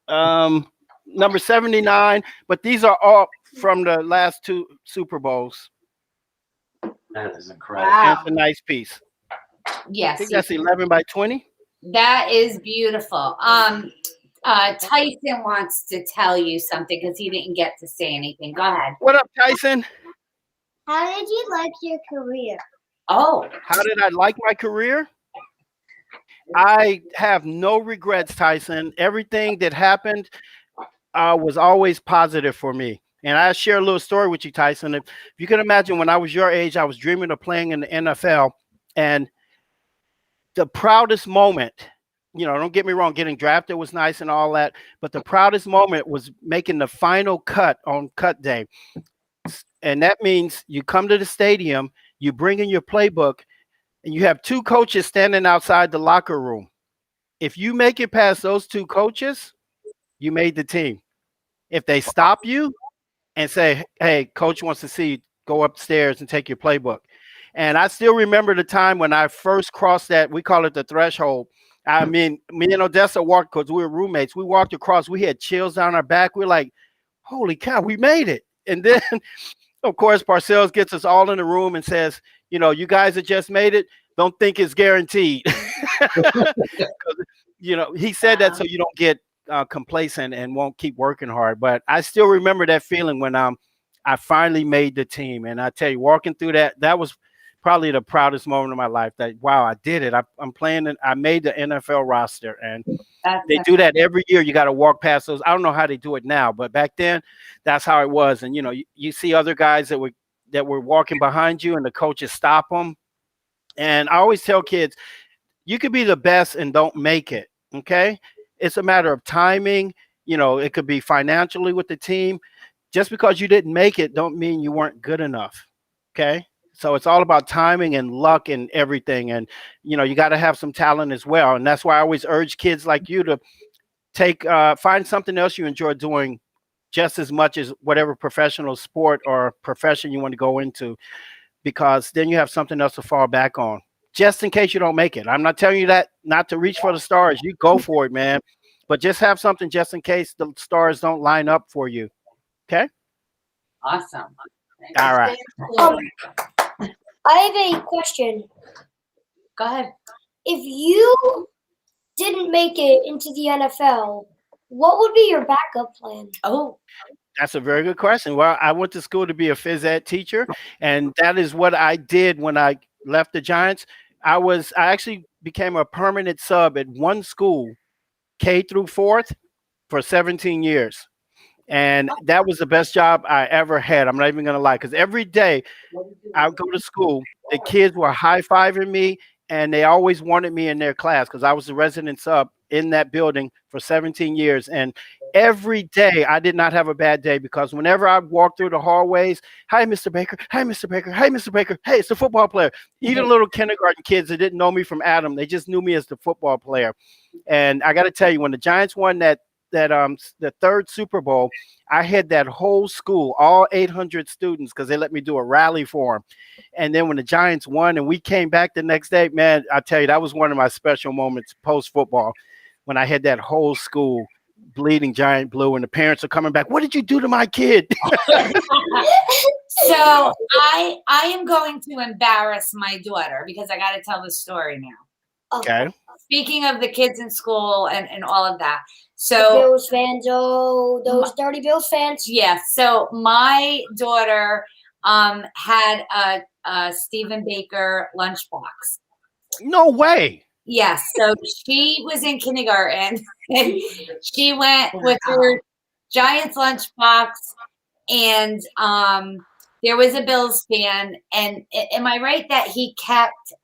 Speaker 6: number 79. But these are all from the last 2 Super Bowls.
Speaker 5: That is incredible.
Speaker 2: Wow.
Speaker 6: That's a nice piece. I
Speaker 1: Yes,
Speaker 6: think that's 11 by 20.
Speaker 1: that is beautiful. Tyson wants to tell you something because he didn't get to say anything. Go ahead.
Speaker 6: What up, Tyson?
Speaker 3: How did you like your career?
Speaker 1: Oh,
Speaker 6: How did I like my career? I have no regrets, Tyson. Everything that happened was always positive for me. And I share a little story with you, Tyson. If you can imagine, when I was your age, I was dreaming of playing in the NFL. And the proudest moment, don't get me wrong, getting drafted was nice and all that. But the proudest moment was making the final cut on cut day. And that means you come to the stadium, you bring in your playbook, and you have 2 coaches standing outside the locker room. If you make it past those 2 coaches, you made the team. If they stop you and say, hey, coach wants to see you, go upstairs and take your playbook. And I still remember the time when I first crossed that, we call it the threshold. I mean, me and Odessa walked, because we were roommates. We walked across, we had chills down our back. We're like, holy cow, we made it. And then, of course, Parcells gets us all in the room and says, you guys that just made it, don't think it's guaranteed. He said that so you don't get complacent and won't keep working hard. But I still remember that feeling when I finally made the team. And I tell you, walking through that was probably the proudest moment of my life. That, wow, I did it. I'm playing, and I made the NFL roster. And they do that every year. You got to walk past those. I don't know how they do it now, but back then, that's how it was. And you see other guys that were walking behind you, and the coaches stop them. And I always tell kids, you could be the best and don't make it. Okay, it's a matter of timing. It could be financially with the team. Just because you didn't make it, don't mean you weren't good enough. Okay. So it's all about timing and luck and everything. And, you got to have some talent as well. And that's why I always urge kids like you to find something else you enjoy doing just as much as whatever professional sport or profession you want to go into, because then you have something else to fall back on just in case you don't make it. I'm not telling you that not to reach for the stars. You go for it, man. But just have something just in case the stars don't line up for you. Okay?
Speaker 1: awesome.
Speaker 6: All right.
Speaker 3: I have a question.
Speaker 1: Go ahead.
Speaker 3: If you didn't make it into the NFL, what would be your backup plan?
Speaker 1: Oh,
Speaker 6: That's a very good question. Well, I went to school to be a phys ed teacher, and that is what I did when I left the Giants. I actually became a permanent sub at one school, K through 4th, for 17 years. And that was the best job I ever had. I'm not even going to lie, because every day I would go to school, the kids were high-fiving me, and they always wanted me in their class because I was the resident sub in that building for 17 years. And every day I did not have a bad day, because whenever I walked through the hallways, hi, Mr. Baker, hi, Mr. Baker, hi, Mr. Baker, hey, it's the football player. Even little kindergarten kids that didn't know me from Adam, they just knew me as the football player. And I got to tell you, when the Giants won the third Super Bowl, I had that whole school, all 800 students, because they let me do a rally for them. And then when the Giants won and we came back the next day, man, I tell you, that was one of my special moments post-football, when I had that whole school bleeding giant blue and the parents are coming back. What did you do to my kid?
Speaker 1: So I am going to embarrass my daughter because I got to tell the story now.
Speaker 6: Okay.
Speaker 1: Speaking of the kids in school and all of that.
Speaker 3: The
Speaker 1: So
Speaker 3: Bills fans, oh, those dirty Bills fans.
Speaker 1: yeah, so my daughter had a Stephen Baker lunchbox.
Speaker 6: No way.
Speaker 1: Yes, so she was in kindergarten and she went with her Giants lunchbox, and there was a Bills fan. And am I right that he kept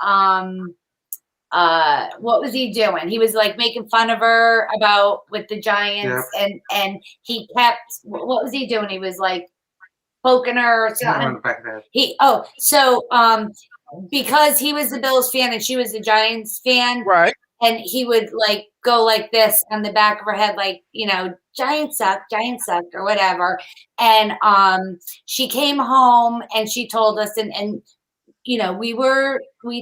Speaker 1: what was he doing? He was like making fun of her about with the Giants, and he kept, what was he doing? He was like poking her or something. Because he was the Bills fan and she was the Giants fan,
Speaker 6: Right.
Speaker 1: and he would like go like this on the back of her head, like, you know, Giants suck, or whatever. And she came home and she told us, and you know, we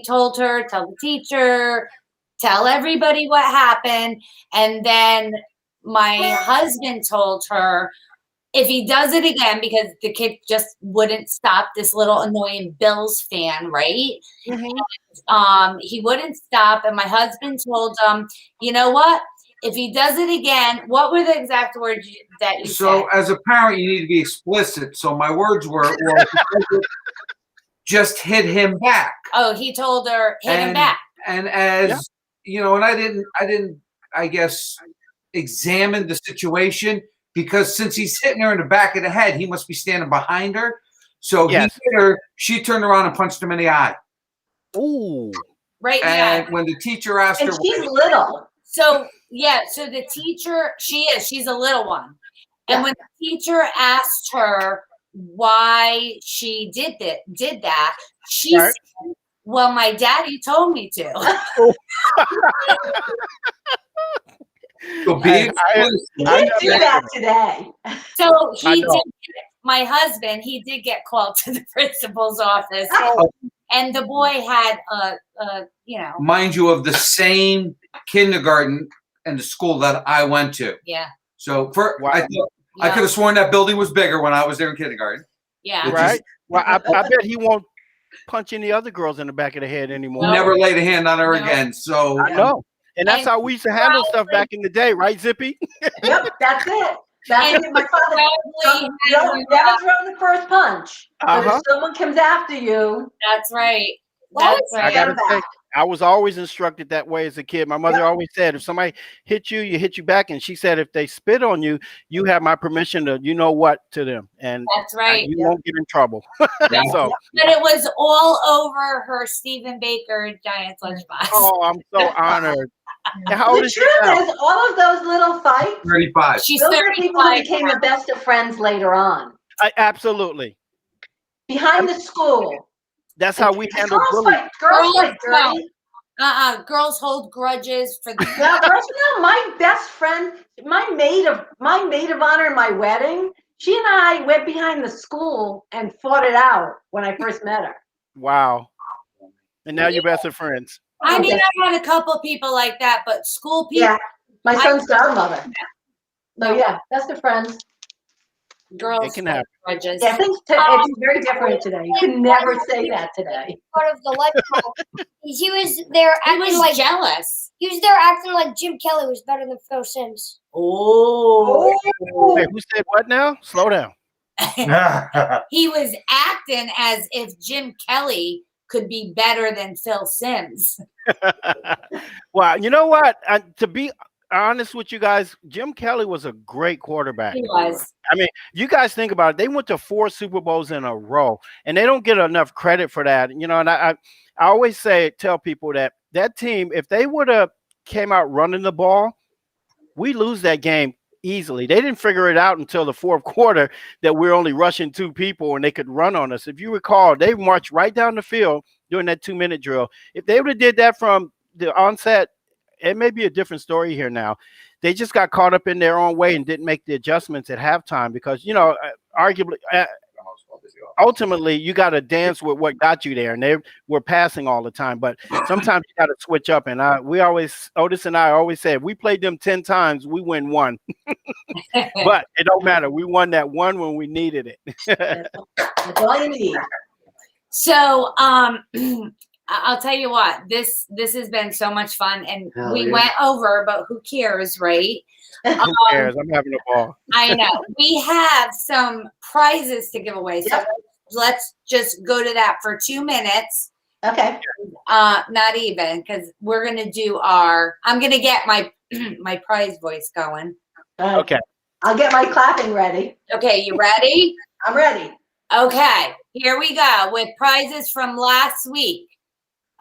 Speaker 1: told her, tell the teacher, tell everybody what happened. And then my husband told her, if he does it again, because the kid just wouldn't stop, this little annoying Bills fan, right?
Speaker 6: Mm-hmm.
Speaker 1: He wouldn't stop. And my husband told him, you know what? If he does it again, what were the exact words that you said?
Speaker 4: So as a parent, you need to be explicit. So my words were, well, just hit him back.
Speaker 1: Oh, he told her, hit him back.
Speaker 4: And as you know, and I didn't, I guess, examine the situation, because since he's hitting her in the back of the head, he must be standing behind her. So he hit her, she turned around and punched him in the eye.
Speaker 6: Ooh.
Speaker 1: Right.
Speaker 4: And when the teacher asked her,
Speaker 2: And she's little.
Speaker 1: So yeah, so the teacher, she's a little one. And when the teacher asked her why she did that, she said, well, my daddy told me to.
Speaker 4: so
Speaker 2: You can't do that today.
Speaker 1: So he did. My husband, he did get called to the principal's office, and the boy had you know,
Speaker 4: mind you, of the same kindergarten and the school that I went to.
Speaker 1: Yeah.
Speaker 4: So I could have sworn that building was bigger when I was there in kindergarten.
Speaker 1: Yeah.
Speaker 6: Right. Well, I bet he won't punch any other girls in the back of the head anymore.
Speaker 1: No.
Speaker 4: Never laid a hand on her again. So
Speaker 6: I know. And that's how we used to handle stuff back in the day, right, Zippy?
Speaker 2: Yep, that's it. That's it. My father never throw the first punch. But if someone comes after you,
Speaker 1: That's right.
Speaker 3: That's
Speaker 1: That's right.
Speaker 6: I gotta say, I was always instructed that way as a kid. My mother always said, if somebody hit you, you hit you back. And she said, if they spit on you, you have my permission to, you know what, to them. And
Speaker 1: That's right.
Speaker 6: you won't get in trouble. So,
Speaker 1: But it was all over her Stephen Baker Giants lunchbox.
Speaker 6: oh, I'm so honored. And how old
Speaker 2: the
Speaker 6: is she
Speaker 2: truth
Speaker 6: now?
Speaker 2: is, all of those little fights,
Speaker 4: 35.
Speaker 1: She's
Speaker 2: those are people who
Speaker 1: 35.
Speaker 2: became the best of friends later on.
Speaker 6: Absolutely.
Speaker 2: Behind the school.
Speaker 6: That's how we handle
Speaker 2: Girls
Speaker 6: bullying.
Speaker 2: fight. Girls fight,
Speaker 1: No.
Speaker 2: dirty.
Speaker 1: Girls hold grudges for the.
Speaker 2: No, my best friend, my maid of honor in my wedding, she and I went behind the school and fought it out when I first met her.
Speaker 6: Wow. And now you're best of friends.
Speaker 1: I mean, I had a couple people like that, but school people.
Speaker 2: Yeah, my son's godmother. So yeah, best of friends.
Speaker 1: Girls
Speaker 6: It can happen.
Speaker 1: grudges.
Speaker 2: Yeah, it's very different today. You can never say that today.
Speaker 3: Part of the light bulb. He was there
Speaker 1: I
Speaker 3: acting
Speaker 1: was
Speaker 3: like
Speaker 1: jealous.
Speaker 3: he was there acting like Jim Kelly was better than Phil Simms.
Speaker 2: Oh.
Speaker 6: Wait, who said what now? Slow down.
Speaker 1: He was acting as if Jim Kelly could be better than Phil Simms.
Speaker 6: Well, you know what? To be honest with you guys, Jim Kelly was a great quarterback.
Speaker 1: He was.
Speaker 6: I mean, you guys think about it. They went to 4 Super Bowls in a row, and they don't get enough credit for that. You know, and I always tell people that team, if they would have came out running the ball, we lose that game easily. They didn't figure it out until the fourth quarter that we're only rushing 2 people and they could run on us. If you recall, they marched right down the field during that 2-minute drill. If they would have did that from the onset, it may be a different story here now. They just got caught up in their own way and didn't make the adjustments at halftime because, you know, arguably, ultimately, you got to dance with what got you there, and they were passing all the time. But sometimes you got to switch up. And Otis and I always said, we played them 10 times, we win 1. But it don't matter. We won that 1 when we needed it.
Speaker 2: That's all you need.
Speaker 1: So, I'll tell you what, this has been so much fun, and
Speaker 5: Hell
Speaker 1: we
Speaker 5: yeah.
Speaker 1: went over, but who cares, right?
Speaker 6: Who cares? I'm having a ball.
Speaker 1: I know. We have some prizes to give away. So
Speaker 2: Yep.
Speaker 1: let's just go to that for 2 minutes.
Speaker 2: Okay.
Speaker 1: Not even, because we're gonna do I'm gonna get my my prize voice going.
Speaker 6: Okay.
Speaker 2: I'll get my clapping ready.
Speaker 1: Okay, you ready?
Speaker 2: I'm ready.
Speaker 1: Okay, here we go with prizes from last week.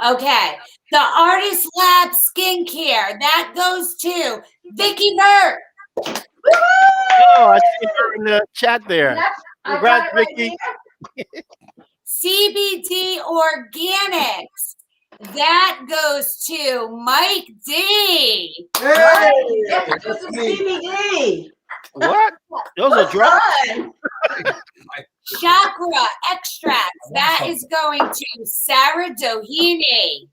Speaker 1: Okay, the Artist Lab skincare that goes to Vicky Burt.
Speaker 6: Oh, I see her in the chat there.
Speaker 2: Yep, I
Speaker 6: Congrats,
Speaker 2: got it right
Speaker 6: Vicky.
Speaker 2: here.
Speaker 1: CBD Organics that goes to Mike D.
Speaker 2: Right. Yes, this is CBD.
Speaker 6: What? Those are drugs?
Speaker 2: Fun.
Speaker 1: Chakra Extracts that is going to Sarah Doheny.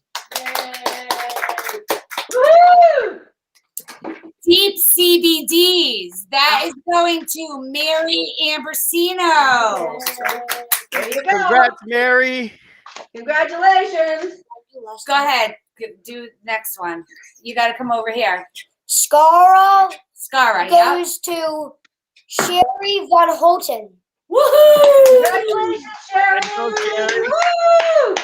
Speaker 2: Woo!
Speaker 1: Deep CBDs that is going to Mary Ambrosino.
Speaker 2: There you go.
Speaker 6: Congrats, Mary.
Speaker 2: Congratulations.
Speaker 1: Go ahead, do next one. You got to come over here.
Speaker 3: Scara
Speaker 1: Scara, yeah.
Speaker 3: goes to Sherry Von Holten.
Speaker 1: Woohoo!
Speaker 2: Congratulations, Sherry.
Speaker 6: Go, Sherry.
Speaker 2: Woo!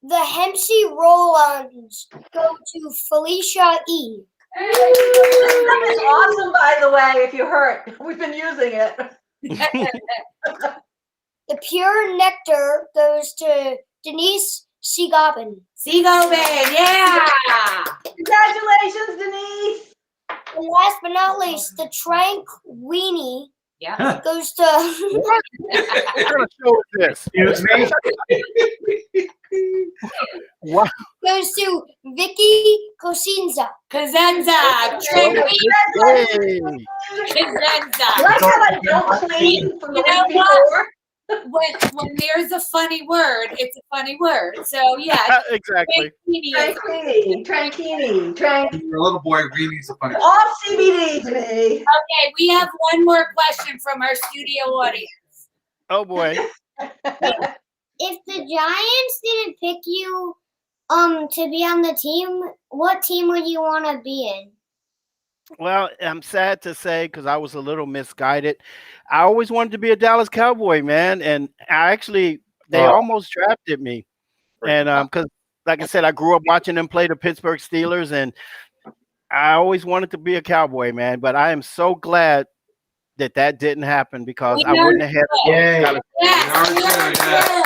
Speaker 3: The Hempsey Roll-Ons go to Felicia E.
Speaker 2: This stuff is awesome, by the way, if you hurt. We've been using it.
Speaker 3: The Pure Nectar goes to Denise Seagobbin.
Speaker 1: Seagoben, yeah.
Speaker 2: Congratulations, Denise.
Speaker 3: And last but not least, the Trank Weenie
Speaker 1: Yeah.
Speaker 3: goes to
Speaker 6: What kind of show is this?
Speaker 5: Excuse me?
Speaker 6: What?
Speaker 3: goes to Vicky Cosenza.
Speaker 1: Kazenza.
Speaker 6: Hey.
Speaker 2: I
Speaker 1: Kazenza.
Speaker 2: like how I don't clean from the
Speaker 1: You know
Speaker 2: week
Speaker 1: what?
Speaker 2: before.
Speaker 1: When there's a funny word, it's a funny word. So yeah.
Speaker 6: Exactly.
Speaker 2: Tranquini.
Speaker 4: Your little boy Reedy's a funny.
Speaker 2: All CBD to me.
Speaker 1: Okay, we have one more question from our studio audience.
Speaker 6: Oh boy.
Speaker 7: If the Giants didn't pick you to be on the team, what team would you want to be in?
Speaker 6: Well, I'm sad to say because I was a little misguided. I always wanted to be a Dallas Cowboy, man, and they almost drafted me. And because, like I said, I grew up watching them play the Pittsburgh Steelers, and I always wanted to be a Cowboy, man. But I am so glad that didn't happen because I wouldn't have had.
Speaker 5: Yay.
Speaker 6: Dallas.
Speaker 1: Yes.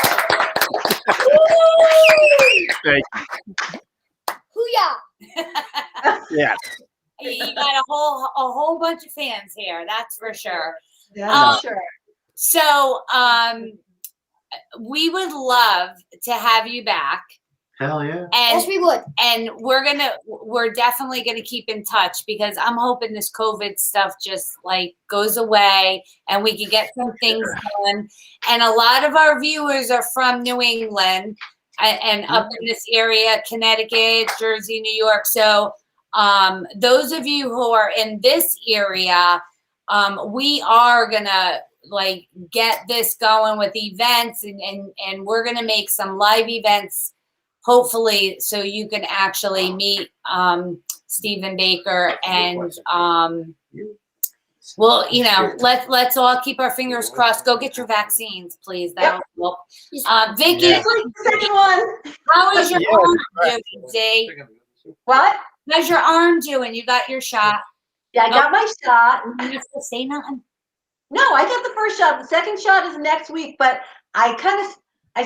Speaker 6: Thank
Speaker 3: Hoo-yah!
Speaker 6: Yes.
Speaker 1: You got a whole bunch of fans here, that's for sure.
Speaker 2: Yeah, sure.
Speaker 1: So we would love to have you back.
Speaker 5: Hell yeah.
Speaker 3: Yes,
Speaker 1: And
Speaker 3: we would.
Speaker 1: and we're definitely gonna keep in touch because I'm hoping this COVID stuff just like goes away and we can get some things done. And a lot of our viewers are from New England and up in this area, Connecticut, Jersey, New York. So those of you who are in this area, we are gonna like get this going with events, and we're gonna make some live events, hopefully, so you can actually meet Stephen Baker, and well, you know, let's all keep our fingers crossed. Go get your vaccines, please. That'll help. Vicky,
Speaker 2: Just like the second one.
Speaker 1: how is your
Speaker 6: Yeah,
Speaker 1: arm doing, Z?
Speaker 2: What?
Speaker 1: How's your arm doing? You got your shot.
Speaker 2: Yeah, I got my shot.
Speaker 1: You have to say nothing.
Speaker 2: No, I got the first shot. The second shot is next week, but I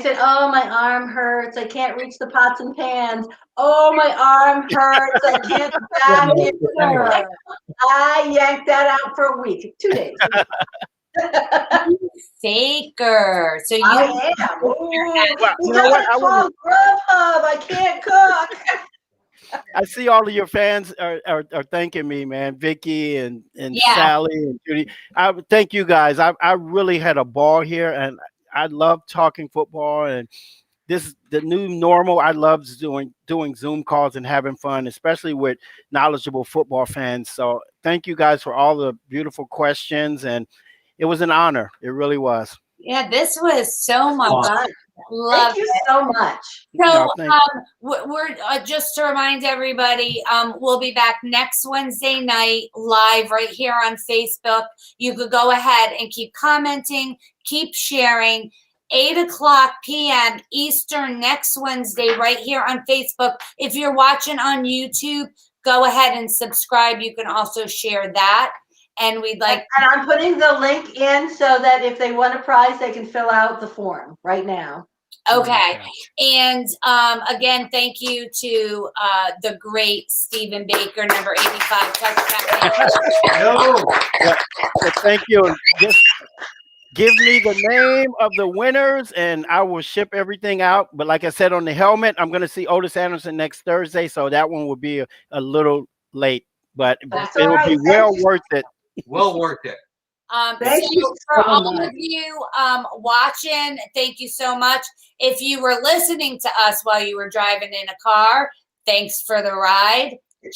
Speaker 2: said, oh, my arm hurts. I can't reach the pots and pans. Oh, my arm hurts. I can't back it. I yanked that out for a week, 2 days.
Speaker 1: Faker. So you
Speaker 2: I am. Ooh,
Speaker 6: You know what? I
Speaker 2: call Grubhub. I can't cook.
Speaker 6: I see all of your fans are thanking me, man. Vicky and
Speaker 1: Yeah.
Speaker 6: Sally and Judy. I thank you guys. I really had a ball here, and I love talking football. And this is the new normal. I love doing Zoom calls and having fun, especially with knowledgeable football fans. So thank you guys for all the beautiful questions, and it was an honor. It really was.
Speaker 1: Yeah, this was so much fun. Love
Speaker 2: Thank you so much.
Speaker 1: So,
Speaker 6: No, thank
Speaker 1: we're just to remind everybody, we'll be back next Wednesday night live right here on Facebook. You could go ahead and keep commenting, keep sharing. 8:00 p.m. Eastern next Wednesday right here on Facebook. If you're watching on YouTube, go ahead and subscribe. You can also share that. And we'd like.
Speaker 2: And I'm putting the link in so that if they want a prize, they can fill out the form right now.
Speaker 1: Okay. And again, thank you to the great Stephen Baker, number 85 touchdown.
Speaker 4: No.
Speaker 6: So thank you. Just give me the name of the winners, and I will ship everything out. But like I said on the helmet, I'm going to see Otis Anderson next Thursday, so that one will be a little late, but
Speaker 2: That's
Speaker 6: it
Speaker 2: all
Speaker 6: will
Speaker 2: right.
Speaker 6: be well worth it.
Speaker 4: Well worth it.
Speaker 2: Thank
Speaker 1: So
Speaker 2: you
Speaker 1: for
Speaker 2: so
Speaker 1: all
Speaker 2: much.
Speaker 1: of you watching, thank you so much. If you were listening to us while you were driving in a car, thanks for the ride.